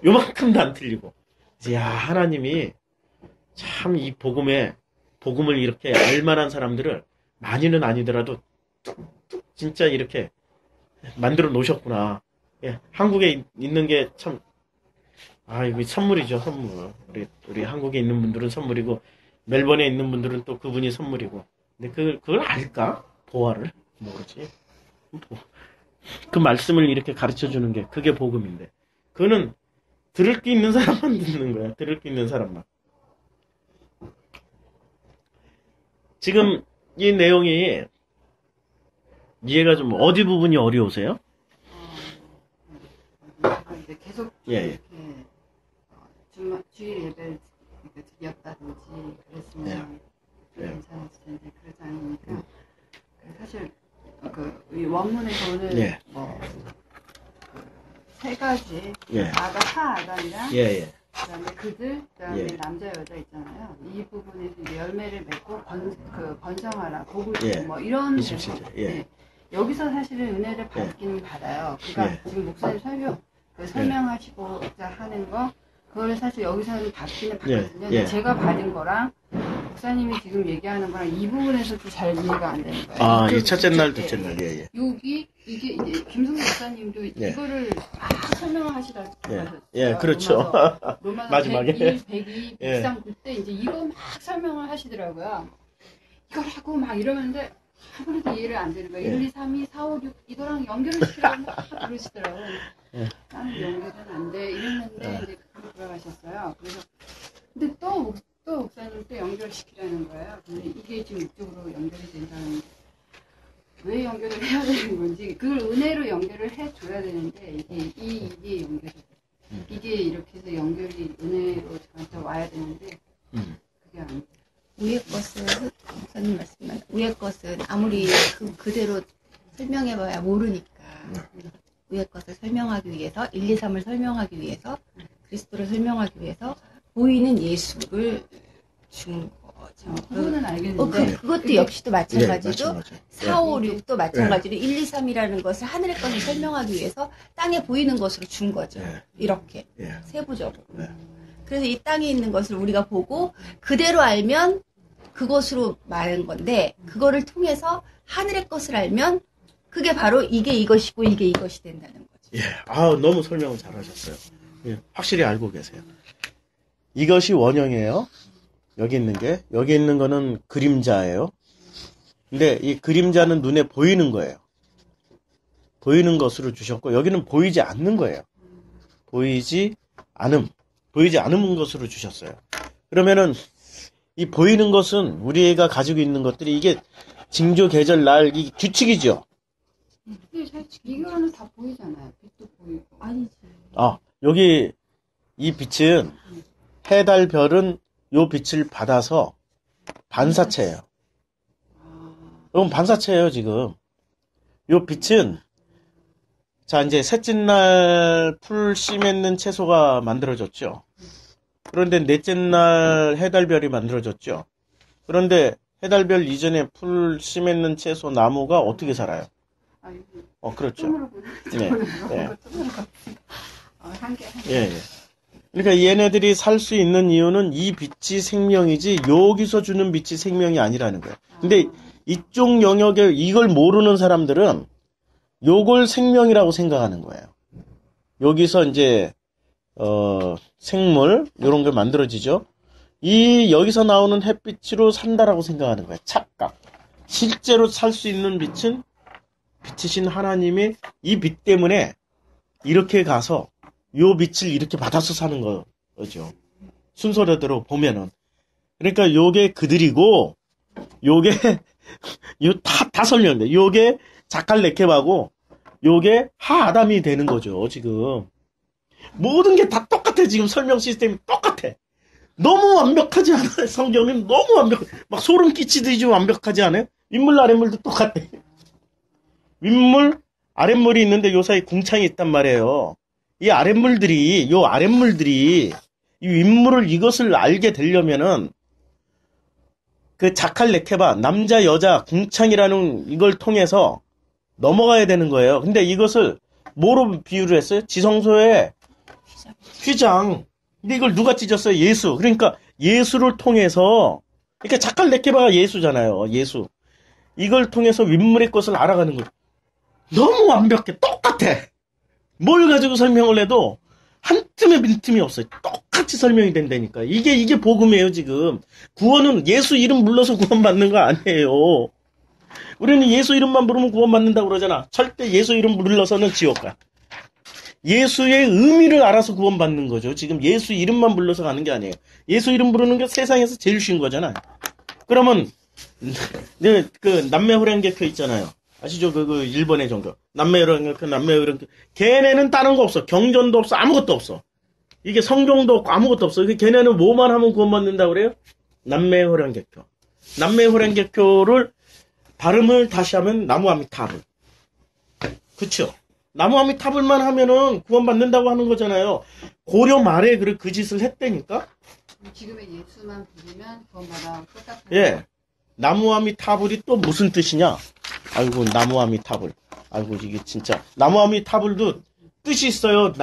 요만큼도 안 틀리고. 이제, 야, 하나님이 참 이 복음을 이렇게 알만한 사람들을 많이는 아니더라도 뚝뚝 진짜 이렇게 만들어 놓으셨구나. 예, 한국에 있는 게 참, 이거 선물이죠, 선물. 우리 한국에 있는 분들은 선물이고, 멜번에 있는 분들은 또 그분이 선물이고. 근데 그걸 알까? 보화를? 모르지. 그 말씀을 이렇게 가르쳐 주는 게, 그게 복음인데. 그거는 들을 게 있는 사람만 듣는 거야. 들을 게 있는 사람만. 지금 이 내용이 이해가 좀 어디 부분이 어려우세요? 이제 계속 예. 이렇게 주일 예배를 드렸다든지 그랬으면 좀 괜찮았을 텐데 그러지 않으니까 사실 이 원문에서는 세 가지 아가이랑 그다음에 그다음에 남자 여자 있잖아요. 이 부분에서 이제 열매를 맺고 번성하라 복을 뭐 이런 데서 여기서 사실은 은혜를 받기는 받아요. 그러니까 지금 목사님 설명하시고자 하는 거 그거를 사실 여기서는 받기는 받거든요. 근데 제가 받은 거랑 목사님이 지금 얘기하는 거랑 이 부분에서도 잘 이해가 안 되는 거예요. 이 첫째 날, 둘째 날, 여기 이게 이제 김성수 목사님도 이거를 막 설명을 하시더라고요. 그렇죠. 로마서 마지막에 101, 102, 103 그때 이제 이거 막 설명을 하시더라고요. 이걸 하고 막 이러는데 아무래도 이해를 안 되는 거예요. 1, 2, 3, 2, 4, 5, 6 이거랑 연결을 시키라고 막 그러시더라고요. 나는 연결은 안 돼. 이랬는데 이제 그렇게 돌아가셨어요. 그래서 근데 또 목사님 또 연결시키라는 거예요. 근데 이게 지금 이쪽으로 연결이 된다는 왜 연결을 해야 되는 건지 그걸 은혜로 연결을 해줘야 되는데 이게 연결이 이게 이렇게 해서 연결이 은혜로 저한테 와야 되는데 그게 안 돼. 위의 것은 목사님 말씀만 위의 것은 아무리 그대로 설명해봐야 모르니까 위의 것을 설명하기 위해서 1, 2, 3을 설명하기 위해서 그리스도를 설명하기 위해서 보이는 예수를 준 거죠. 그거는 알겠는데 그것도 역시도 마찬가지로 마찬가지. 4, 5, 6도 마찬가지로 1, 2, 3이라는 것을 하늘의 것을 설명하기 위해서 땅에 보이는 것으로 준 거죠. 이렇게 세부적으로. 그래서 이 땅에 있는 것을 우리가 보고 그대로 알면 그것으로 말한 건데 그거를 통해서 하늘의 것을 알면 그게 바로 이게 이것이고 이게 이것이 된다는 거죠. 너무 설명을 잘하셨어요. 확실히 알고 계세요. 이것이 원형이에요. 여기 있는 거는 그림자예요. 근데 이 그림자는 눈에 보이는 거예요. 보이는 것으로 주셨고 여기는 보이지 않는 거예요. 보이지 않은 것으로 주셨어요. 그러면은 이 보이는 것은 우리가 가지고 있는 것들이 이게 징조, 계절, 날, 이 규칙이죠. 근데 이거는 다 보이잖아요. 빛도 보이고. 아니지. 여기 이 빛은 해, 달, 별은 요 빛을 받아서 반사체예요. 그럼 반사체예요, 지금. 요 빛은 자, 이제 셋째 날 풀 씨 맺는 채소가 만들어졌죠. 그런데 넷째 날 해달별이 만들어졌죠. 그런데 해달별 이전에 풀 씨 맺는 채소 나무가 어떻게 살아요? 그렇죠. 한 개. 그러니까 얘네들이 살 수 있는 이유는 이 빛이 생명이지 여기서 주는 빛이 생명이 아니라는 거예요. 근데 이쪽 영역에 이걸 모르는 사람들은 요걸 생명이라고 생각하는 거예요. 여기서 이제 생물 이런 게 만들어지죠. 여기서 나오는 햇빛으로 산다라고 생각하는 거예요. 착각. 실제로 살 수 있는 빛은 빛이신 하나님이 이 빛 때문에 이렇게 가서 요 빛을 이렇게 받아서 사는 거죠. 순서대로 보면은. 그러니까 요게 그들이고 요게 다 설명돼. 요게 자칼 레켐하고 요게 하아담이 되는 거죠. 지금 모든 게 다 똑같아. 지금 설명 시스템이 똑같아. 너무 완벽하지 않아요? 성경은 너무 막 소름 끼치듯이 완벽하지 않아요? 윗물 아랫물도 똑같아. 윗물 아랫물이 있는데 요 사이 궁창이 있단 말이에요. 이 아랫물들이 이 윗물을 이것을 알게 되려면은 그 자칼레케바 남자 여자 궁창이라는 이걸 통해서 넘어가야 되는 거예요. 근데 이것을 뭐로 비유를 했어요? 지성소의 휘장. 근데 이걸 누가 찢었어요? 예수. 그러니까 예수를 통해서, 그러니까 자칼레케바가 예수잖아요. 예수. 이걸 통해서 윗물의 것을 알아가는 거예요. 너무 완벽해. 똑같아. 뭘 가지고 설명을 해도 한 틈의 빈틈이 없어요. 똑같이 설명이 된다니까. 이게 복음이에요, 지금. 구원은 예수 이름 불러서 구원받는 거 아니에요. 우리는 예수 이름만 부르면 구원받는다고 그러잖아. 절대 예수 이름 불러서는 지옥 가. 예수의 의미를 알아서 구원받는 거죠. 지금 예수 이름만 불러서 가는 게 아니에요. 예수 이름 부르는 게 세상에서 제일 쉬운 거잖아. 그러면 그 남매호랭개교 있잖아요. 아시죠? 그 일본의 종교. 남매호랭개교. 걔네는 다른 거 없어. 경전도 없어. 아무것도 없어. 이게 성경도 없고 아무것도 없어. 걔네는 뭐만 하면 구원받는다고 그래요? 남매호랭개교. 남매호랭개교를 발음을 다시 하면 나무아미타불. 그쵸? 나무아미타불만 하면은 구원받는다고 하는 거잖아요. 고려 말에 그 짓을 했다니까? 지금의 예수만 부르면 구원받아 똑같아요. 예. 나무아미타불이 또 무슨 뜻이냐? 아이고, 나무아미타불. 아이고, 이게 진짜. 나무아미타불도 뜻이 있어요.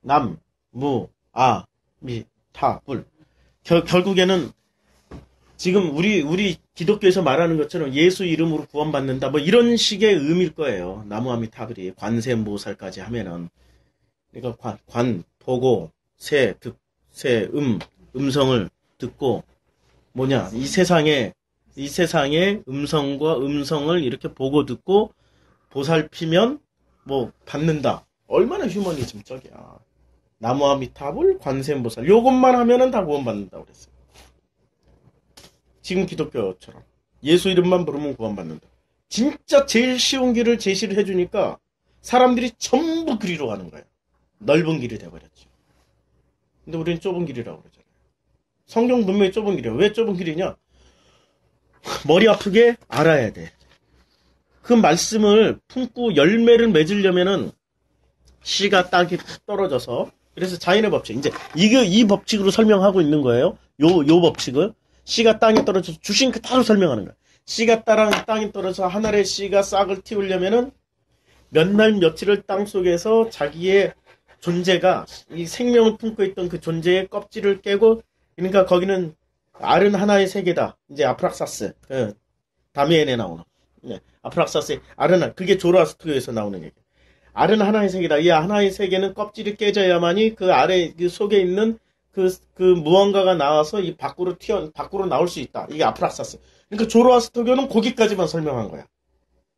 나무아미타불. 결국에는 지금 우리 기독교에서 말하는 것처럼 예수 이름으로 구원받는다. 뭐 이런 식의 의미일 거예요. 나무아미타불이 관세음보살까지 하면은. 그러니까 보고, 음성을 듣고, 이 세상의 음성과 음성을 이렇게 보고 듣고 보살피면 뭐 받는다. 얼마나 휴머니즘적이야. 나무아미타불, 관세음보살. 요것만 하면은 다 구원받는다고 그랬어요. 지금 기독교처럼 예수 이름만 부르면 구원받는다. 진짜 제일 쉬운 길을 제시를 해주니까 사람들이 전부 그리로 가는 거예요. 넓은 길이 돼버렸죠. 근데 우리는 좁은 길이라고 그러잖아요. 성경 분명히 좁은 길이에요. 왜 좁은 길이냐? 머리 아프게 알아야 돼. 그 말씀을 품고 열매를 맺으려면은 씨가 땅에 떨어져서, 그래서 자연의 법칙. 이제 이 법칙으로 설명하고 있는 거예요. 요 법칙을. 씨가 땅에 떨어져서 주신 그대로 설명하는 거야. 씨가 땅에 떨어져서 한 알의 씨가 싹을 틔우려면은 몇 날 며칠을 땅 속에서 자기의 존재가, 이 생명을 품고 있던 그 존재의 껍질을 깨고, 그러니까 거기는 알은 하나의 세계다. 이제 아프락사스, 다미엔에 나오는. 네, 아프락사스의 알은, 그게 조로아스터교에서 나오는 얘기. 알은 하나의 세계다. 이 하나의 세계는 껍질이 깨져야만이 그 아래, 그 속에 있는 그 무언가가 나와서 이 밖으로 나올 수 있다. 이게 아프락사스. 그러니까 조로아스터교는 거기까지만 설명한 거야.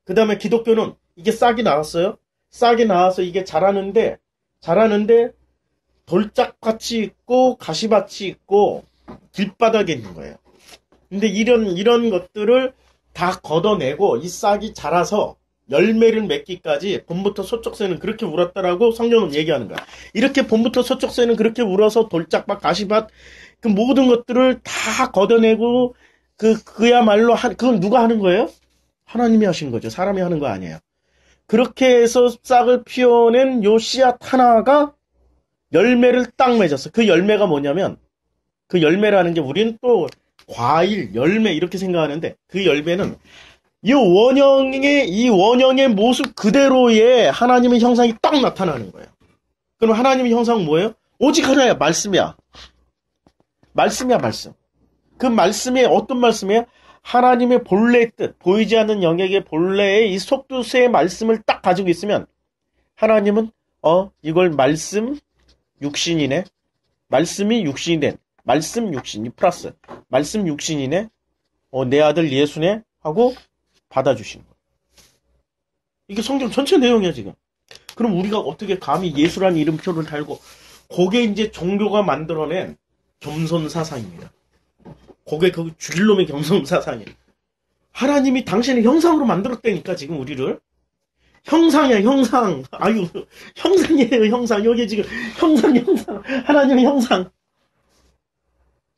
그 다음에 기독교는 이게 싹이 나왔어요. 싹이 나와서 이게 자라는데 돌짝같이 있고 가시밭이 있고 길바닥에 있는 거예요. 근데 이런 것들을 다 걷어내고 이 싹이 자라서 열매를 맺기까지 봄부터 소쩍새는 그렇게 울었다라고 성경은 얘기하는 거야. 이렇게 봄부터 소쩍새는 그렇게 울어서 돌짝밭, 가시밭, 그 모든 것들을 다 걷어내고 그야말로 그건 누가 하는 거예요? 하나님이 하신 거죠. 사람이 하는 거 아니에요. 그렇게 해서 싹을 피워낸 요 씨앗 하나가 열매를 딱 맺었어. 그 열매가 뭐냐면, 그 열매라는 게 우리는 또 과일, 열매 이렇게 생각하는데, 그 열매는 이 원형의 모습 그대로의 하나님의 형상이 딱 나타나는 거예요. 그럼 하나님의 형상은 뭐예요? 오직 하나야, 말씀이야. 말씀이야, 말씀. 그 말씀이 어떤 말씀이에요? 하나님의 본래의 뜻, 보이지 않는 영역의 본래의 이 속뜻의 말씀을 딱 가지고 있으면 하나님은 이걸 말씀 육신이네. 말씀이 육신이 된 말씀 육신이 플러스 말씀 육신이네. 내 아들 예수네 하고 받아주시는 거예요. 이게 성경 전체 내용이야 지금. 그럼 우리가 어떻게 감히 예수라는 이름표를 달고, 그게 이제 종교가 만들어낸 겸손 사상입니다. 그게 그 죽일 놈의 겸손 사상이에요. 하나님이 당신의 형상으로 만들었다니까 지금 우리를. 형상이야, 형상. 아유, 형상이에요, 형상. 여기 지금 형상. 하나님의 형상.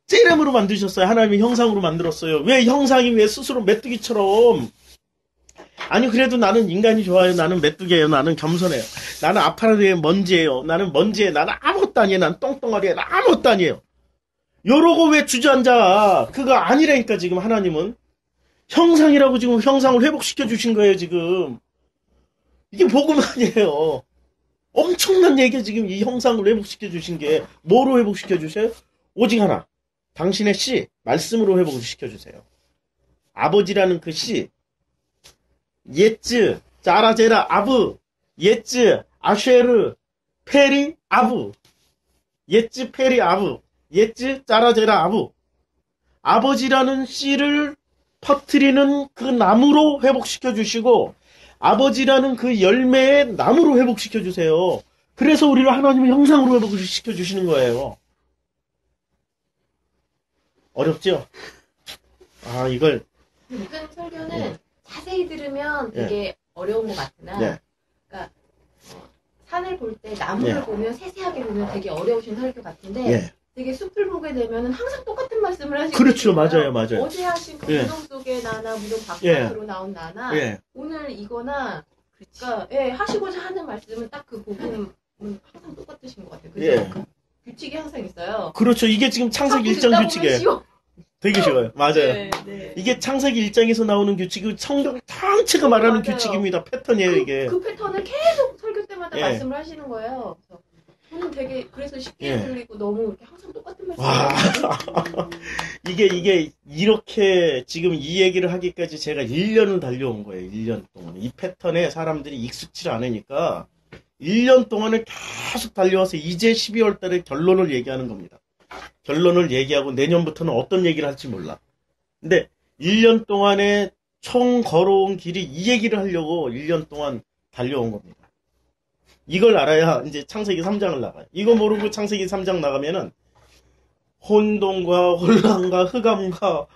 제 이름으로 만드셨어요. 하나님의 형상으로 만들었어요. 왜 형상이 왜 스스로 메뚜기처럼. 아니 그래도 나는 인간이 좋아요. 나는 메뚜기예요. 나는 겸손해요. 나는 아파르의 먼지예요. 나는 먼지에 나는 아무것도 아니에요. 나는 똥덩어리에 나 아무것도 아니에요. 요러고 왜 주저앉아. 그거 아니라니까 지금 하나님은. 형상이라고 지금 형상을 회복시켜 주신 거예요 지금. 이게 복음 아니에요. 엄청난 얘기 지금 이 형상을 회복시켜 주신 게 뭐로 회복시켜 주세요? 오직 하나. 당신의 씨, 말씀으로 회복을 시켜 주세요. 아버지라는 그 씨, 예츠, 짜라제라, 아브, 예츠, 아쉐르, 페리, 아브, 예츠, 페리, 아브, 예츠, 짜라제라, 아브. 아버지라는 씨를 퍼뜨리는 그 나무로 회복시켜 주시고, 아버지라는 그 열매의 나무로 회복시켜 주세요. 그래서 우리를 하나님의 형상으로 회복을 시켜 주시는 거예요. 어렵죠? 아, 이걸. 목사님 설교는 자세히 들으면 되게 어려운 것 같으나, 그러니까 산을 볼 때 나무를 보면 세세하게 보면 되게 어려우신 설교 같은데, 되게 숲을 보게 되면은 항상 똑같은 말씀을 하시고 그렇죠. 맞아요. 맞아요. 어제 하신 그 무덤 속의 나나 무덤 바깥으로 나온 나나 오늘 이거나 그러니까 하시고자 하는 말씀은 딱 그 부분은 항상 똑같으신 것 같아요. 그죠? 그 규칙이 항상 있어요. 그렇죠. 이게 지금 창세기 1장 규칙이에요. 되게 쉬워요. 맞아요. 이게 창세기 1장에서 나오는 규칙이 성경 전체가 말하는 규칙입니다. 패턴이에요, 이게. 그 패턴을 계속 설교 때마다 말씀을 하시는 거예요. 그래서 저는 되게 그래서 쉽게 들리고 너무 이렇게 항상 똑같은 말씀을 하시는 이게 이렇게 지금 이 얘기를 하기까지 제가 1년을 달려온 거예요. 1년 동안. 이 패턴에 사람들이 익숙치 않으니까 1년 동안을 계속 달려와서 이제 12월 달에 결론을 얘기하는 겁니다. 결론을 얘기하고 내년부터는 어떤 얘기를 할지 몰라. 근데 1년 동안에 총 걸어온 길이 이 얘기를 하려고 1년 동안 달려온 겁니다. 이걸 알아야 이제 창세기 3장을 나가요. 이거 모르고 창세기 3장 나가면은 혼돈과 혼란과 흑암과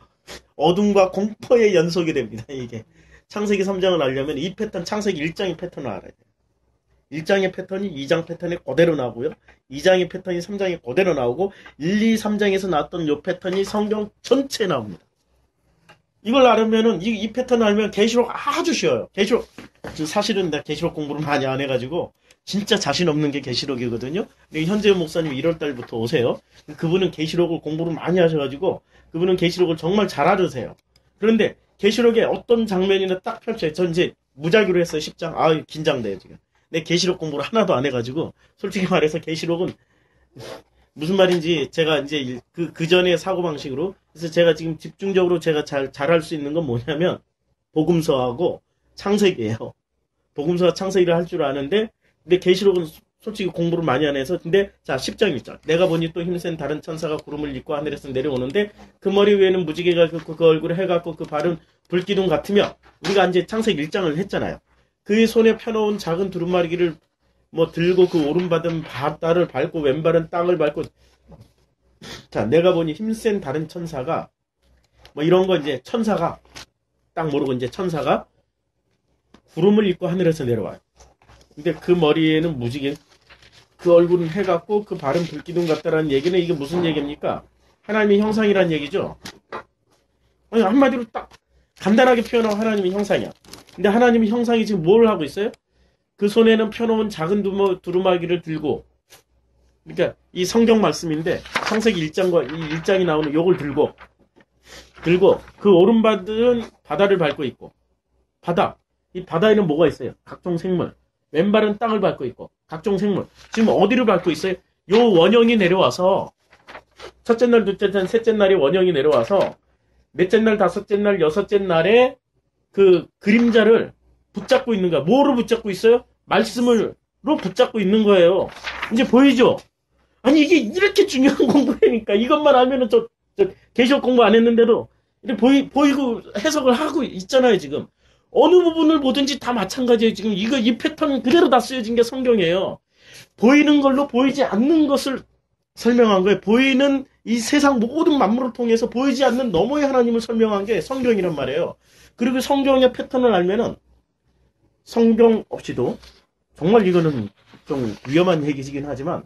어둠과 공포의 연속이 됩니다. 이게 창세기 3장을 알려면 이 패턴, 창세기 1장의 패턴을 알아야 돼요. 1장의 패턴이 2장 패턴에 그대로 나오고요. 2장의 패턴이 3장에 그대로 나오고 1, 2, 3장에서 나왔던 이 패턴이 성경 전체에 나옵니다. 이걸 알으면은 이 패턴을 알면 계시록 아주 쉬워요. 계시록 사실은 내가 계시록 공부를 많이 안 해가지고 진짜 자신 없는 게 계시록이거든요. 현재훈 목사님 1월달부터 오세요. 그분은 계시록을 공부를 많이 하셔가지고 그분은 계시록을 정말 잘 알으세요. 그런데 계시록에 어떤 장면이나 딱 펼쳐요. 전 이제 무작위로 했어요. 10장. 아 긴장돼요 지금. 내 계시록 공부를 하나도 안 해가지고 솔직히 말해서 계시록은 무슨 말인지 제가 이제 그 전에 사고방식으로 그래서 제가 지금 집중적으로 제가 잘할 수 있는 건 뭐냐면 복음서하고 창세기예요. 복음서와 창세기를 할 줄 아는데 근데 계시록은 솔직히 공부를 많이 안 해서 근데 자 10장 1절 내가 보니 또 힘센 다른 천사가 구름을 입고 하늘에서 내려오는데 그 머리 위에는 무지개가 그 얼굴에 해가 그 발은 불기둥 같으며 우리가 이제 창세기 1장을 했잖아요. 그의 손에 펴놓은 작은 두루마리기를 뭐 들고 그 오른발은 바다를 밟고 왼발은 땅을 밟고 자 내가 보니 힘센 다른 천사가 뭐 이런 거 이제 천사가 딱 모르고 이제 천사가 구름을 입고 하늘에서 내려와요. 근데 그 머리에는 무지개 그 얼굴은 해 같고 그 발은 불기둥 같다라는 얘기는 이게 무슨 얘기입니까? 하나님의 형상이라는 얘기죠. 아니 한마디로 딱 간단하게 표현하면 하나님의 형상이야. 근데 하나님의 형상이 지금 뭘 하고 있어요? 그 손에는 펴놓은 작은 두루마기를 들고 그러니까 이 성경 말씀인데 창세기 1장과 이 1장이 나오는 요걸 들고 그 오른발은 바다를 밟고 있고 이 바다에는 뭐가 있어요? 각종 생물 왼발은 땅을 밟고 있고 각종 생물 지금 어디를 밟고 있어요? 요 원형이 내려와서 첫째 날, 둘째 날, 셋째 날이 원형이 내려와서 넷째 날, 다섯째 날, 여섯째 날에 그 그림자를 붙잡고 있는 거야. 뭐로 붙잡고 있어요? 말씀으로 붙잡고 있는 거예요. 이제 보이죠? 아니 이게 이렇게 중요한 공부라니까 이것만 알면은 저 계시록 공부 안 했는데도 이렇게 보이고 해석을 하고 있잖아요 지금. 어느 부분을 보든지 다 마찬가지예요. 지금 이 패턴 그대로 다 쓰여진 게 성경이에요. 보이는 걸로 보이지 않는 것을 설명한 거예요. 보이는 이 세상 모든 만물을 통해서 보이지 않는 너머의 하나님을 설명한 게 성경이란 말이에요. 그리고 성경의 패턴을 알면은 성경 없이도 정말 이거는 좀 위험한 얘기이긴 하지만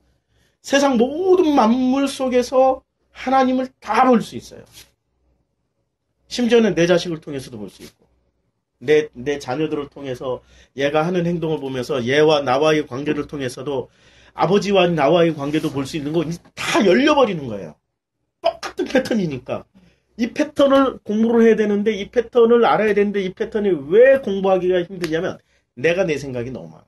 세상 모든 만물 속에서 하나님을 다 볼 수 있어요. 심지어는 내 자식을 통해서도 볼 수 있고, 내 자녀들을 통해서 얘가 하는 행동을 보면서 얘와 나와의 관계를 통해서도 아버지와 나와의 관계도 볼 수 있는 거 다 열려버리는 거예요. 똑같은 패턴이니까. 이 패턴을 공부를 해야 되는데, 이 패턴을 알아야 되는데, 이 패턴이 왜 공부하기가 힘드냐면 내가 내 생각이 너무 많아.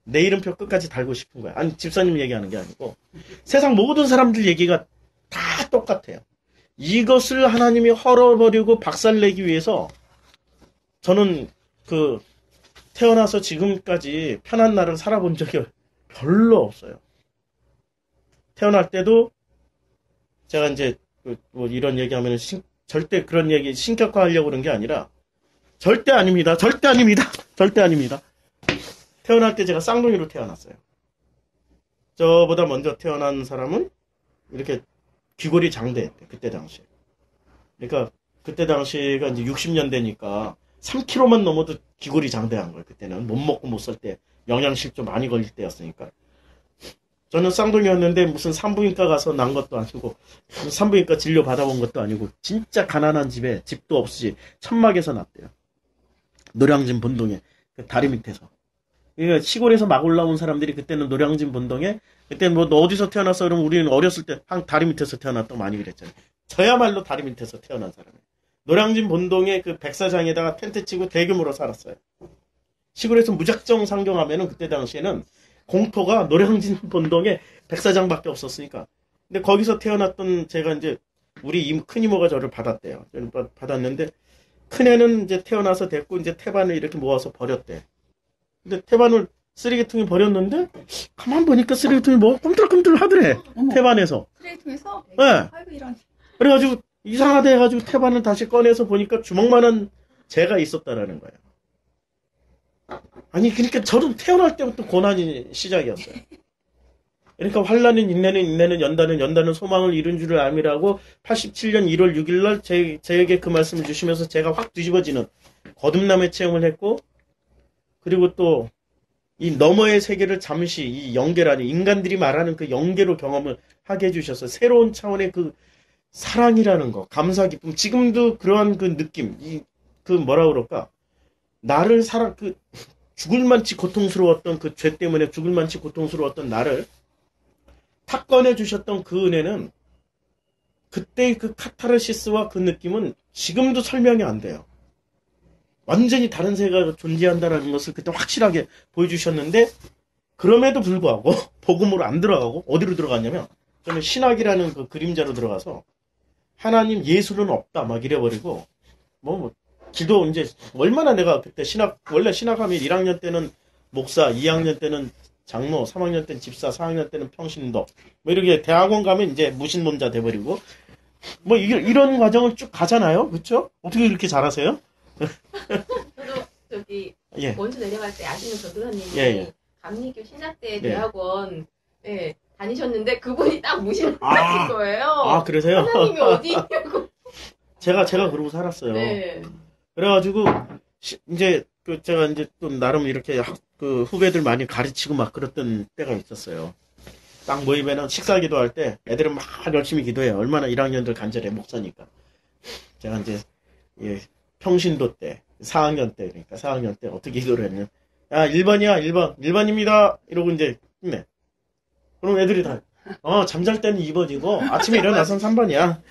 내 이름표 끝까지 달고 싶은 거야. 아니, 집사님 얘기하는 게 아니고 세상 모든 사람들 얘기가 다 똑같아요. 이것을 하나님이 헐어버리고 박살내기 위해서 저는 태어나서 지금까지 편한 날을 살아본 적이 별로 없어요. 태어날 때도 제가 이제 뭐 이런 얘기하면 절대 그런 얘기 신격화하려고 그런 게 아니라 절대 아닙니다. 절대 아닙니다. 절대 아닙니다. 태어날 때 제가 쌍둥이로 태어났어요. 저보다 먼저 태어난 사람은 이렇게 귀골이 장대했대. 그때 당시에. 그러니까 그때 당시가 이제 60년대니까 3kg만 넘어도 귀골이 장대한 거예요. 그때는 못 먹고 못 살 때 영양실 좀 많이 걸릴 때였으니까. 저는 쌍둥이였는데 무슨 산부인과 가서 난 것도 아니고 산부인과 진료 받아본 것도 아니고 진짜 가난한 집에 집도 없이 천막에서 났대요. 노량진 본동에 그 다리 밑에서. 그러니까 시골에서 막 올라온 사람들이 그때는 노량진 본동에 그때 뭐 너 어디서 태어났어? 그러면 우리는 어렸을 때 다리 밑에서 태어났다고 많이 그랬잖아요. 저야말로 다리 밑에서 태어난 사람이에요. 노량진 본동에 그 백사장에다가 텐트 치고 대규모로 살았어요. 시골에서 무작정 상경하면은 그때 당시에는 공터가 노량진 본동에 백사장밖에 없었으니까. 근데 거기서 태어났던 제가 이제 우리 큰 이모가 저를 받았대요. 저를 받았는데 큰애는 이제 태어나서 됐고 이제 태반을 이렇게 모아서 버렸대. 근데 태반을 쓰레기통에 버렸는데 가만 보니까 쓰레기통이 뭐 꿈틀꿈틀 하더래. 어머. 태반에서. 쓰레기통에서? 네. 아이고 이런. 그래가지고 이상하다 해가지고 태반을 다시 꺼내서 보니까 주먹만한 재가 있었다라는 거예요. 아니 그러니까 저는 태어날 때부터 고난이 시작이었어요. 그러니까 환란은 인내는 연단은 소망을 이룬 줄을 암이라고 87년 1월 6일 날 저에게 그 말씀을 주시면서 제가 확 뒤집어지는 거듭남의 체험을 했고, 그리고 또 이 너머의 세계를 잠시 이 영계라는 인간들이 말하는 그 영계로 경험을 하게 해주셔서 새로운 차원의 그 사랑이라는 거, 감사 기쁨, 지금도 그러한 그 느낌, 그 뭐라 그럴까, 나를 죽을 만치 고통스러웠던 그 죄 때문에 죽을 만치 고통스러웠던 나를 탁 꺼내주셨던 그 은혜는 그때의 그 카타르시스와 그 느낌은 지금도 설명이 안 돼요. 완전히 다른 세계가 존재한다는 것을 그때 확실하게 보여주셨는데, 그럼에도 불구하고 복음으로 안 들어가고 어디로 들어갔냐면 저는 신학이라는 그 그림자로 들어가서 하나님 예수는 없다 막 이래버리고 기도 이제 얼마나 내가 그때 원래 신학하면 1학년 때는 목사, 2학년 때는 장로, 3학년 때는 집사, 4학년 때는 평신도 뭐 이렇게 대학원 가면 이제 무신론자 돼버리고 뭐 이런 과정을 쭉 가잖아요. 그렇죠? 어떻게 이렇게 잘하세요? 저도 저기 예. 원주 내려갈 때 아시는 전도사님이 예. 감리교 신학대 대학원 다니셨는데 그분이 딱 무신론자신 거예요. 아 그러세요? 하나님이 어디 있냐고. 제가 그러고 살았어요. 네. 그래가지고 이제 제가 이제 또 나름 이렇게 그 후배들 많이 가르치고 막 그랬던 때가 있었어요. 딱 모이면은 식사 기도할 때 애들은 막 열심히 기도해요. 얼마나 1학년들 간절해 목사니까. 제가 이제 평신도 때 4학년 때 그러니까 4학년 때 어떻게 기도를 했냐면 야 1번이야 1번입니다 이러고 이제 끝내. 그럼 애들이 다 잠잘 때는 2번이고 아침에 일어나서는 3번이야.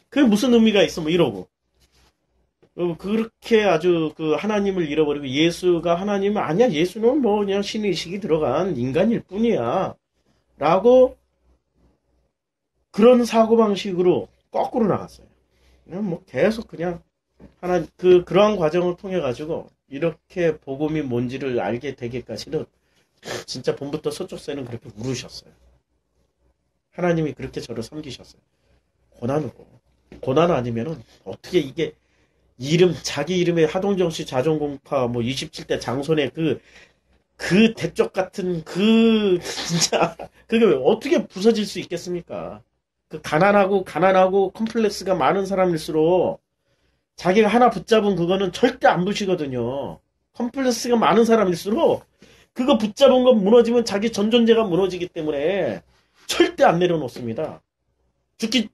그게 무슨 의미가 있어 뭐 이러고. 그렇게 아주 그 하나님을 잃어버리고 예수가 하나님은 아니야 예수는 뭐 그냥 신의식이 들어간 인간일 뿐이야 라고 그런 사고방식으로 거꾸로 나갔어요. 그냥 뭐 계속 그냥 그러한 과정을 통해 가지고 이렇게 복음이 뭔지를 알게 되기까지는 진짜 봄부터 서쪽새는 그렇게 울으셨어요. 하나님이 그렇게 저를 섬기셨어요. 고난으로. 고난 아니면은 어떻게 이게 자기 이름에 하동정씨 자존공파, 27대 장손의 그 대쪽 같은 진짜, 그게 어떻게 부서질 수 있겠습니까? 그 가난하고 컴플렉스가 많은 사람일수록 자기가 하나 붙잡은 그거는 절대 안 부시거든요. 컴플렉스가 많은 사람일수록 그거 붙잡은 건 무너지면 자기 전 존재가 무너지기 때문에 절대 안 내려놓습니다.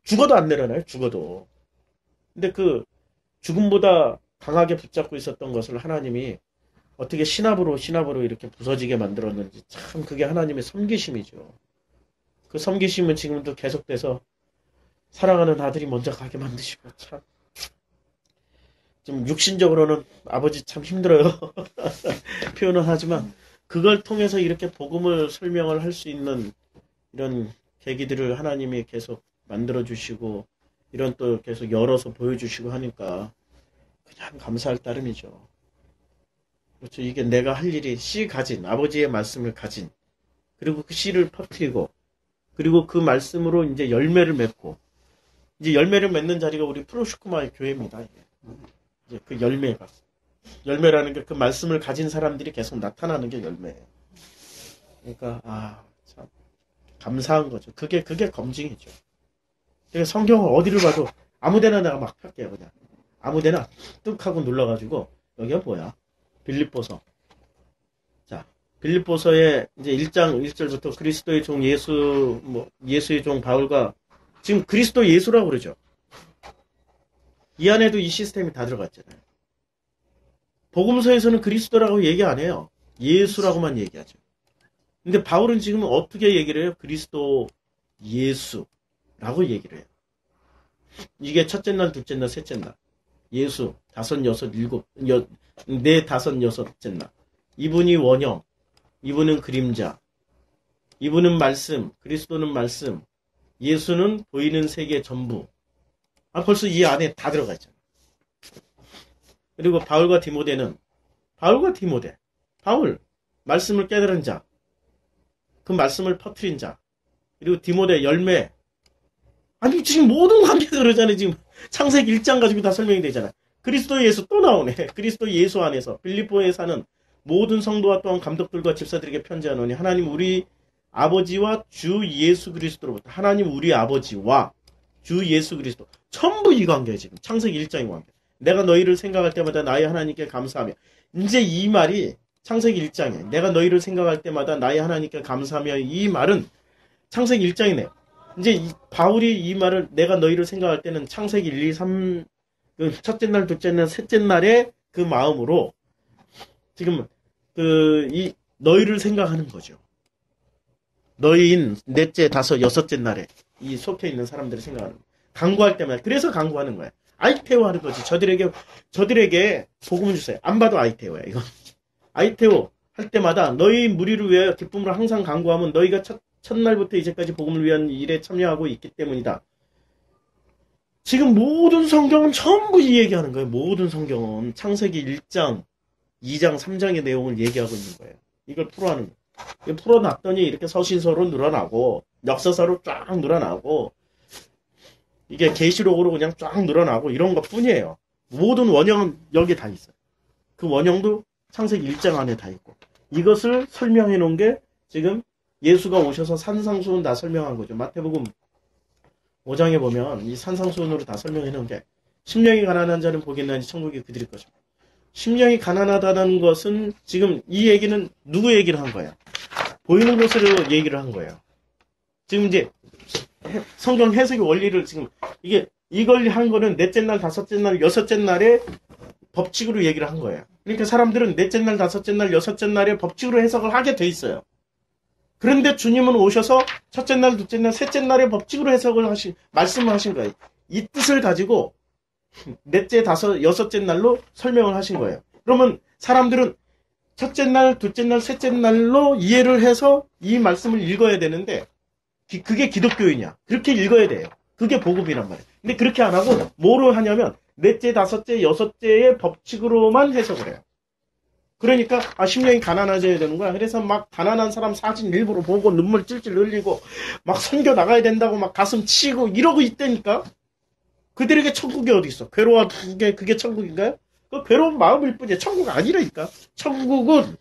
죽어도 안 내려놔요. 죽어도. 근데 그 죽음보다 강하게 붙잡고 있었던 것을 하나님이 어떻게 신압으로 이렇게 부서지게 만들었는지 참 그게 하나님의 섬기심이죠. 그 섬기심은 지금도 계속돼서 사랑하는 아들이 먼저 가게 만드시고 참 좀 육신적으로는 아버지 참 힘들어요. 표현은 하지만 그걸 통해서 이렇게 복음을 설명을 할 수 있는 이런 계기들을 하나님이 계속 만들어 주시고 이런 또 계속 열어서 보여주시고 하니까 그냥 감사할 따름이죠. 그렇죠. 이게 내가 할 일이 씨 가진 아버지의 말씀을 가진 그리고 그 씨를 퍼뜨리고 그리고 그 말씀으로 이제 열매를 맺고 이제 열매를 맺는 자리가 우리 프로슈크마의 교회입니다. 이제 그 열매라는 게 그 말씀을 가진 사람들이 계속 나타나는 게 열매예요. 그러니까 참 감사한 거죠. 그게 검증이죠. 그러니까 성경을 어디를 봐도 아무데나 내가 막 펼게요. 그냥 아무데나 뚝 하고 눌러가지고 여기가 뭐야? 빌립보서. 자, 빌립보서의 이제 1장 1절부터 그리스도의 종 예수의 종 바울과 지금 그리스도 예수라고 그러죠. 이 안에도 이 시스템이 다 들어갔잖아요. 복음서에서는 그리스도라고 얘기 안 해요. 예수라고만 얘기하죠. 근데 바울은 지금 어떻게 얘기를 해요? 그리스도 예수라고 얘기를 해요. 이게 첫째 날, 둘째 날, 셋째 날. 예수, 5, 6, 7, 4, 5, 6째 날. 이분이 원형, 이분은 그림자, 이분은 말씀, 그리스도는 말씀, 예수는 보이는 세계 전부. 벌써 이 안에 다 들어가 있잖아요. 그리고 바울과 디모데, 바울, 말씀을 깨달은 자, 그 말씀을 퍼뜨린 자, 그리고 디모데 열매. 아니 지금 모든 관계가 그러잖아요. 지금 창세기 1장 가지고 다 설명이 되잖아요. 그리스도 예수 또 나오네. 그리스도 예수 안에서 빌립보에 사는 모든 성도와 또한 감독들과 집사들에게 편지하노니 하나님 우리 아버지와 주 예수 그리스도로부터 하나님 우리 아버지와 주 예수 그리스도 전부 이 관계예요. 지금 창세기 1장의 관계. 내가 너희를 생각할 때마다 나의 하나님께 감사하며 이제 이 말이 창세기 1장에 내가 너희를 생각할 때마다 나의 하나님께 감사하며 이 말은 창세기 1장이네요. 이제 바울이 이 말을 내가 너희를 생각할 때는 창세기 1, 2, 3 첫째 날, 둘째 날, 셋째 날의 그 마음으로 지금 이 너희를 생각하는 거죠. 너희인 넷째, 다섯, 여섯째 날에 이 속해 있는 사람들을 생각하는 거예요. 강구할 때마다 그래서 강구하는 거예요. 아이테오 하는 거지. 저들에게 복음을 주세요. 안 봐도 아이테오야 이건. 아이테오 할 때마다 너희 무리를 위하여 기쁨으로 항상 강구하면 너희가 첫날부터 이제까지 복음을 위한 일에 참여하고 있기 때문이다. 지금 모든 성경은 전부 이 얘기하는 거예요. 모든 성경은 창세기 1장, 2장, 3장의 내용을 얘기하고 있는 거예요. 이걸 풀어하는 거예요. 풀어놨더니 이렇게 서신서로 늘어나고 역사서로 쫙 늘어나고 이게 계시록으로 그냥 쫙 늘어나고 이런 것 뿐이에요. 모든 원형은 여기 다 있어요. 그 원형도 창세기 1장 안에 다 있고 이것을 설명해 놓은 게 지금 예수가 오셔서 산상수훈 다 설명한 거죠. 마태복음 5장에 보면 이 산상수훈으로 다 설명해 놓은 게 심령이 가난한 자는 복이 있나니 천국이 그들일 것입니다. 심령이 가난하다는 것은 지금 이 얘기는 누구 얘기를 한 거예요? 보이는 것으로 얘기를 한 거예요. 지금 이제 성경 해석의 원리를 지금 이걸 한 거는 넷째 날, 다섯째 날, 여섯째 날에 법칙으로 얘기를 한 거예요. 그러니까 사람들은 넷째 날, 다섯째 날, 여섯째 날에 법칙으로 해석을 하게 돼 있어요. 그런데 주님은 오셔서 첫째 날, 둘째 날, 셋째 날에 법칙으로 해석을 말씀을 하신 거예요. 이 뜻을 가지고 넷째, 다섯, 여섯째 날로 설명을 하신 거예요. 그러면 사람들은 첫째 날, 둘째 날, 셋째 날로 이해를 해서 이 말씀을 읽어야 되는데 그게 기독교이냐? 그렇게 읽어야 돼요. 그게 복음이란 말이에요. 근데 그렇게 안 하고 뭐로 하냐면 넷째, 다섯째, 여섯째의 법칙으로만 해석을 해요. 그러니까 심령이 가난해져야 되는 거야. 그래서 막 가난한 사람 사진 일부러 보고 눈물 찔찔 흘리고 막 선교 나가야 된다고 막 가슴 치고 이러고 있다니까. 그들에게 천국이 어디 있어? 괴로워하는 게 그게 천국인가요? 그 괴로운 마음일 뿐이야. 천국 아니라니까. 천국은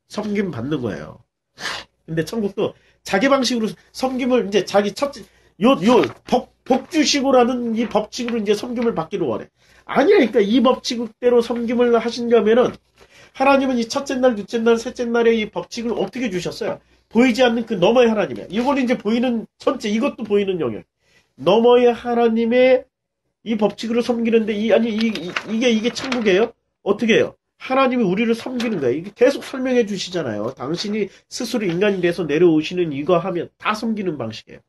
섬김 받는 거예요. 근데 천국도 자기 방식으로 섬김을 이제 자기 첫째 복주시고라는 이 법칙으로 이제 섬김을 받기를 원해. 아니라니까. 이 법칙대로 섬김을 하신다면은 하나님은 이 첫째 날, 둘째 날, 셋째 날에 이 법칙을 어떻게 주셨어요? 보이지 않는 그 너머의 하나님의, 이건 이제 보이는 전체, 이것도 보이는 영역. 너머의 하나님의 이 법칙으로 섬기는데, 이게 천국이에요? 어떻게 해요? 하나님이 우리를 섬기는 거예요. 이게 계속 설명해 주시잖아요. 당신이 스스로 인간이 돼서 내려오시는 이거 하면 다 섬기는 방식이에요.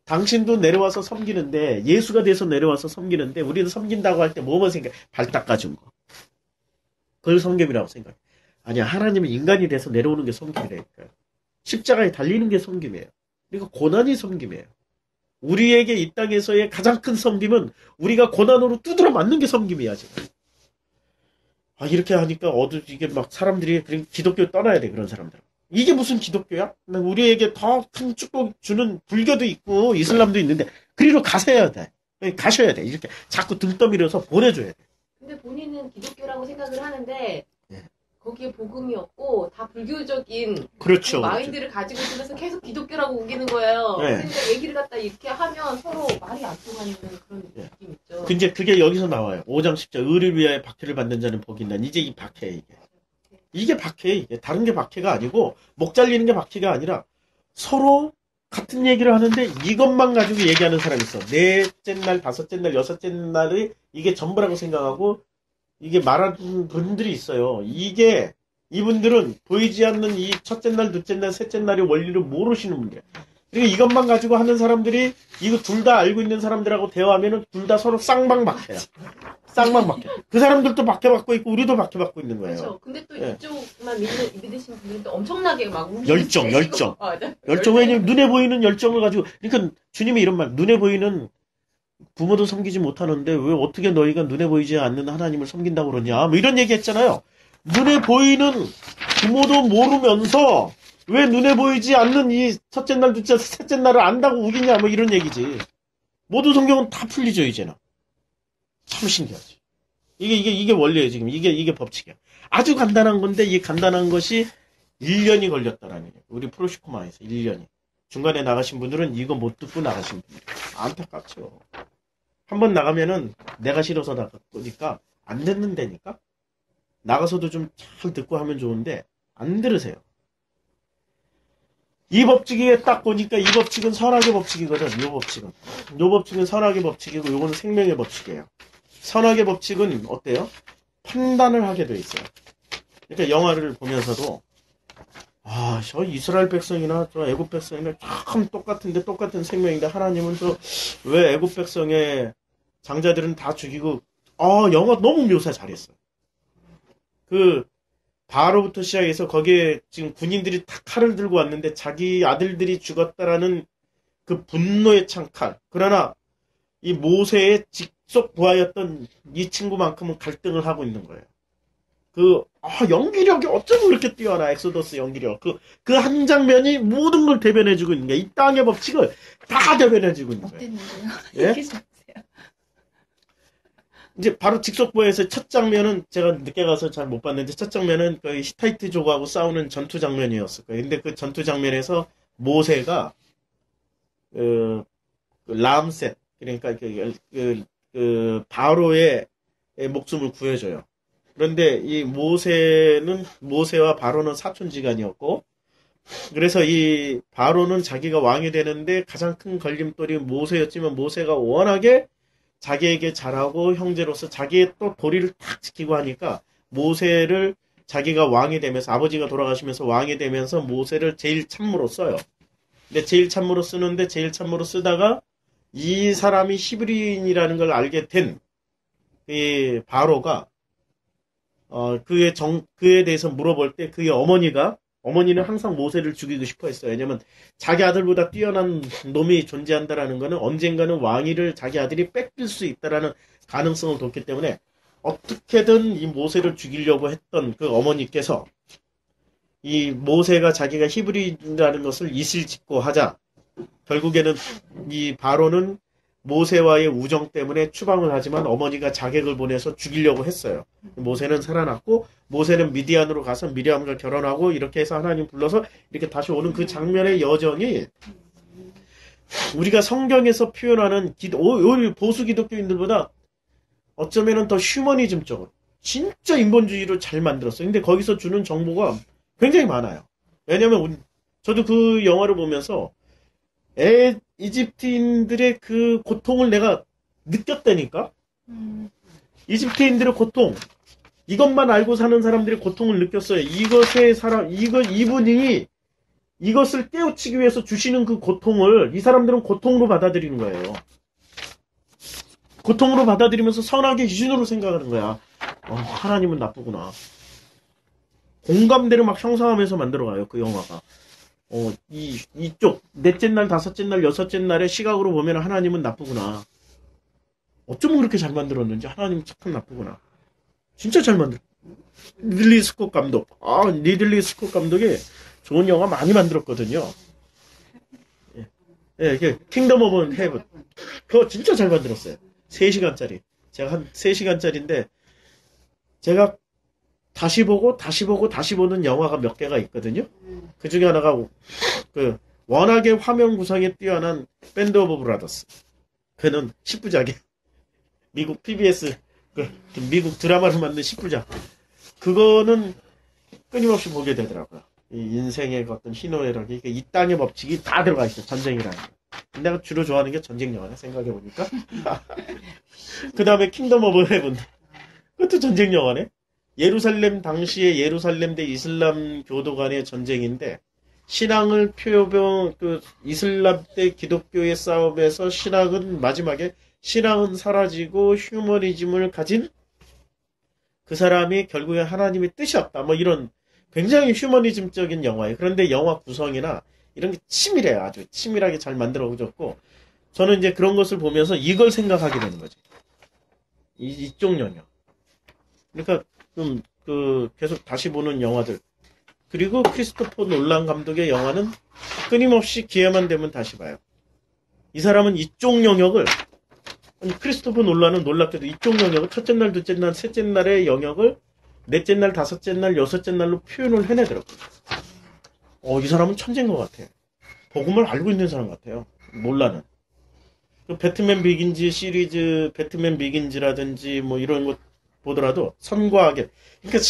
당신도 내려와서 섬기는데, 예수가 돼서 내려와서 섬기는데, 우리는 섬긴다고 할 때 뭐만 생각해? 발 닦아준 거. 그걸 섬김이라고 생각해. 아니야, 하나님은 인간이 돼서 내려오는 게 섬김이라니까요. 십자가에 달리는 게 섬김이에요. 그리고 고난이 섬김이에요. 우리에게 이 땅에서의 가장 큰 섬김은 우리가 고난으로 두드려 맞는 게 섬김이야, 지금. 이렇게 하니까 이게 막 사람들이 기독교 떠나야 돼, 그런 사람들. 이게 무슨 기독교야? 우리에게 더 큰 축복 주는 불교도 있고 이슬람도 있는데 그리로 가셔야 돼. 이렇게 자꾸 등 떠밀어서 보내줘야 돼. 근데 본인은 기독교라고 생각을 하는데 거기에 복음이 없고 다 불교적인 그렇죠, 그 마인드를 가지고 있으면서 계속 기독교라고 우기는 거예요. 그러니까 얘기를 갖다 이렇게 하면 서로 말이 안 통하는 그런 느낌 있죠. 근데 그게 여기서 나와요. 5장 10절 의를 위하여 박해를 받는 자는 복이 있다. 이제 이 박해, 이게 박해. 이게 다른 게 박해가 아니고 목 잘리는 게 박해가 아니라 서로 같은 얘기를 하는데 이것만 가지고 얘기하는 사람이 있어. 넷째 날, 다섯째 날, 여섯째 날이 이게 전부라고 생각하고 이게 말하는 분들이 있어요. 이분들은 보이지 않는 이 첫째 날, 둘째 날, 셋째 날의 원리를 모르시는 분이에요. 그리고 이것만 가지고 하는 사람들이 이거 둘 다 알고 있는 사람들하고 대화하면은 둘 다 서로 쌍방박해요. 쌍방박해. 그 사람들도 박해받고 있고 우리도 박해받고 있는 거예요. 그렇죠. 근데 또 이쪽만 믿으시는 분들은 또 엄청나게 막 열정. 맞아. 열정. 왜냐면 눈에 보이는 열정을 가지고, 그러니까 주님이 이런 말, 눈에 보이는 부모도 섬기지 못하는데 왜 어떻게 너희가 눈에 보이지 않는 하나님을 섬긴다고 그러냐, 뭐 이런 얘기 했잖아요. 눈에 보이는 부모도 모르면서 왜 눈에 보이지 않는 이 첫째 날, 둘째, 셋째 날을 안다고 우기냐, 뭐 이런 얘기지. 모든 성경은 다 풀리죠, 이제는. 참 신기하지. 이게 원리예요, 지금. 이게 법칙이야. 아주 간단한 건데, 이 간단한 것이 1년이 걸렸다라는 얘기예요. 우리 프로시코마에서 1년이. 중간에 나가신 분들은 이거 못 듣고 나가신 분들. 안타깝죠. 한번 나가면은 내가 싫어서 나가니까 안 듣는다니까? 나가서도 좀 잘 듣고 하면 좋은데, 안 들으세요. 이 법칙에 딱 보니까 이 법칙은 선악의 법칙이거든. 요 법칙은 선악의 법칙이고 요거는 생명의 법칙이에요. 선악의 법칙은 어때요? 판단을 하게 돼 있어요. 그러니까 영화를 보면서도 저 이스라엘 백성이나 저 애굽 백성이나 참 똑같은데 똑같은 생명인데 하나님은 저 왜 애굽 백성의 장자들은 다 죽이고 영화 너무 묘사 잘했어. 그 바로부터 시작해서 거기에 지금 군인들이 다 칼을 들고 왔는데 자기 아들들이 죽었다라는 그 분노의 창칼. 그러나 이 모세의 직속 부하였던 이 친구만큼은 갈등을 하고 있는 거예요. 연기력이 어쩜 그렇게 뛰어나, 엑소더스 연기력. 그 한 장면이 모든 걸 대변해주고 있는 거예요. 이 땅의 법칙을 다 대변해주고 있는 거예요. 어땠는데요? 예? 얘기 좀 해주세요. 이제 바로 직속부에서 첫 장면은 제가 늦게 가서 잘 못 봤는데 첫 장면은 그 히타이트족하고 싸우는 전투 장면이었을 거예요. 근데 그 전투 장면에서 모세가 람셋, 그러니까 그 바로의 목숨을 구해줘요. 그런데 이 모세와 바로는 사촌지간이었고, 그래서 이 바로는 자기가 왕이 되는데 가장 큰 걸림돌이 모세였지만 모세가 워낙에 자기에게 잘하고 형제로서 자기의 또 도리를 탁 지키고 하니까 모세를 자기가 왕이 되면서, 아버지가 돌아가시면서 왕이 되면서 모세를 제일 참모로 써요. 근데 제일 참모로 쓰는데 제일 참모로 쓰다가 이 사람이 히브리인이라는 걸 알게 된 이 바로가 그에 대해서 물어볼 때 그의 어머니는 항상 모세를 죽이고 싶어 했어요. 왜냐면 자기 아들보다 뛰어난 놈이 존재한다라는 거는 언젠가는 왕위를 자기 아들이 뺏길 수 있다라는 가능성을 뒀기 때문에 어떻게든 이 모세를 죽이려고 했던 그 어머니께서 이 모세가 자기가 히브리인이라는 것을 이실직고 하자 결국에는 이 바로는 모세와의 우정 때문에 추방을 하지만 어머니가 자객을 보내서 죽이려고 했어요. 모세는 살아났고 모세는 미디안으로 가서 미리암과 결혼하고 이렇게 해서 하나님 불러서 이렇게 다시 오는 그 장면의 여정이 우리가 성경에서 표현하는 보수 기독교인들보다 어쩌면 더 휴머니즘적으로 진짜 인본주의로 잘 만들었어요. 근데 거기서 주는 정보가 굉장히 많아요. 왜냐면 저도 그 영화를 보면서 이집트인들의 그 고통을 내가 느꼈다니까? 이집트인들의 고통. 이것만 알고 사는 사람들의 고통을 느꼈어요. 이분이 이것을 깨우치기 위해서 주시는 그 고통을 이 사람들은 고통으로 받아들이는 거예요. 고통으로 받아들이면서 선악의 기준으로 생각하는 거야. 하나님은 나쁘구나. 공감대를 막 형성하면서 만들어가요, 그 영화가. 이쪽, 넷째 날, 다섯째 날, 여섯째 날의 시각으로 보면 하나님은 나쁘구나. 어쩌면 그렇게 잘 만들었는지, 하나님은 참 나쁘구나. 진짜 잘 만들었어. 리들리 스콧 감독. 리들리 스콧 감독이 좋은 영화 많이 만들었거든요. 이게 킹덤 오브 헤븐. 그거 진짜 잘 만들었어요. 3시간짜리. 제가 한 3시간짜리인데, 제가 다시 보고 보는 영화가 몇 개가 있거든요. 그 중에 하나가 워낙에 화면 구성에 뛰어난 밴드 오브 브라더스. 그는 10부작이에요. 미국 PBS 미국 드라마를 만든 10부작. 그거는 끊임없이 보게 되더라고요. 이 인생의 어떤 희노애락, 이 땅의 법칙이 다 들어가 있어요. 전쟁이라는 거. 내가 주로 좋아하는 게 전쟁 영화네, 생각해보니까. 그 다음에 킹덤 오브 헤븐. 그것도 전쟁 영화네. 예루살렘 당시에 예루살렘 대 이슬람 교도 간의 전쟁인데, 신앙을 이슬람 대 기독교의 싸움에서 마지막에 신앙은 사라지고 휴머니즘을 가진 그 사람이 결국에 하나님의 뜻이 없다. 이런 굉장히 휴머니즘적인 영화예요. 그런데 영화 구성이나 이런 게 치밀해요. 아주 치밀하게 잘 만들어졌고, 저는 이제 그런 것을 보면서 이걸 생각하게 되는 거지. 이쪽 영역. 그러니까 계속 다시 보는 영화들. 그리고 크리스토퍼 놀란 감독의 영화는 끊임없이 기회만 되면 다시 봐요. 이 사람은 이쪽 영역을, 크리스토퍼 놀란은 놀랍게도 이쪽 영역을 첫째 날, 둘째 날, 셋째 날의 영역을 넷째 날, 다섯째 날, 여섯째 날로 표현을 해내더라고요. 이 사람은 천재인 것 같아. 복음을 알고 있는 사람 같아요. 놀란은. 배트맨 비긴즈 시리즈, 배트맨 비긴즈라든지 이런 것 보더라도 선과 악의, 그러니까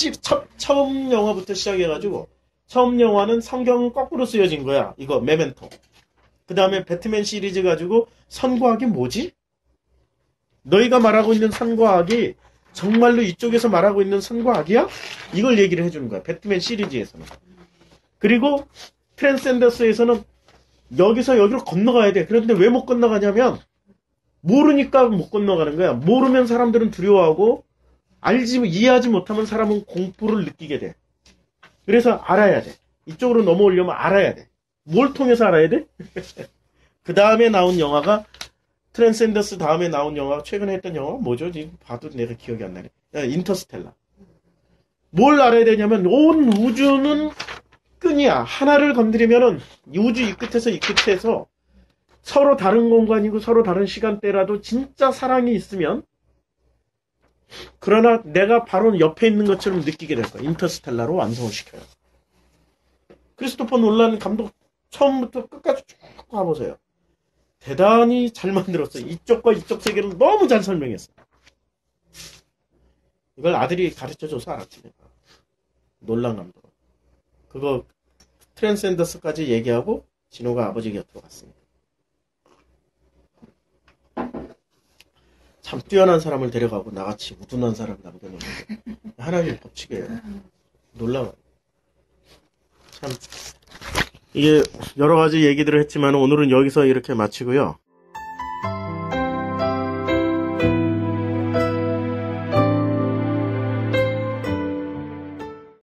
처음 영화부터 시작해가지고, 처음 영화는 성경은 거꾸로 쓰여진 거야. 이거 메멘토. 그 다음에 배트맨 시리즈 가지고 선과 악이 뭐지? 너희가 말하고 있는 선과 악이 정말로 이쪽에서 말하고 있는 선과 악이야? 이걸 얘기를 해주는 거야. 배트맨 시리즈에서는. 그리고 트랜센더스에서는 여기서 여기로 건너가야 돼. 그런데 왜 못 건너가냐면 모르니까 못 건너가는 거야. 모르면 사람들은 두려워하고, 이해하지 못하면 사람은 공포를 느끼게 돼. 그래서 알아야 돼. 이쪽으로 넘어오려면 알아야 돼. 뭘 통해서 알아야 돼? 그 다음에 나온 영화가, 트랜센더스 다음에 나온 영화, 최근에 했던 영화가 뭐죠? 지금 봐도 내가 기억이 안 나네. 인터스텔라. 뭘 알아야 되냐면, 온 우주는 끈이야. 하나를 건드리면은, 우주 이 끝에서 이 끝에서 서로 다른 공간이고 서로 다른 시간대라도 진짜 사랑이 있으면, 그러나 내가 바로 옆에 있는 것처럼 느끼게 될 거야. 인터스텔라로 완성을 시켜요. 크리스토퍼 놀란 감독 처음부터 끝까지 쭉 가보세요. 대단히 잘 만들었어요. 이쪽과 이쪽 세계를 너무 잘 설명했어요. 이걸 아들이 가르쳐줘서 알았지. 놀란 감독. 그거 트랜센더스까지 얘기하고 진호가 아버지 곁으로 갔습니다. 참 뛰어난 사람을 데려가고 나같이 우둔한 사람을 남겨놓는 게 하나님의 법칙이에요. 놀라워요. 참 이게 여러 가지 얘기들을 했지만 오늘은 여기서 이렇게 마치고요.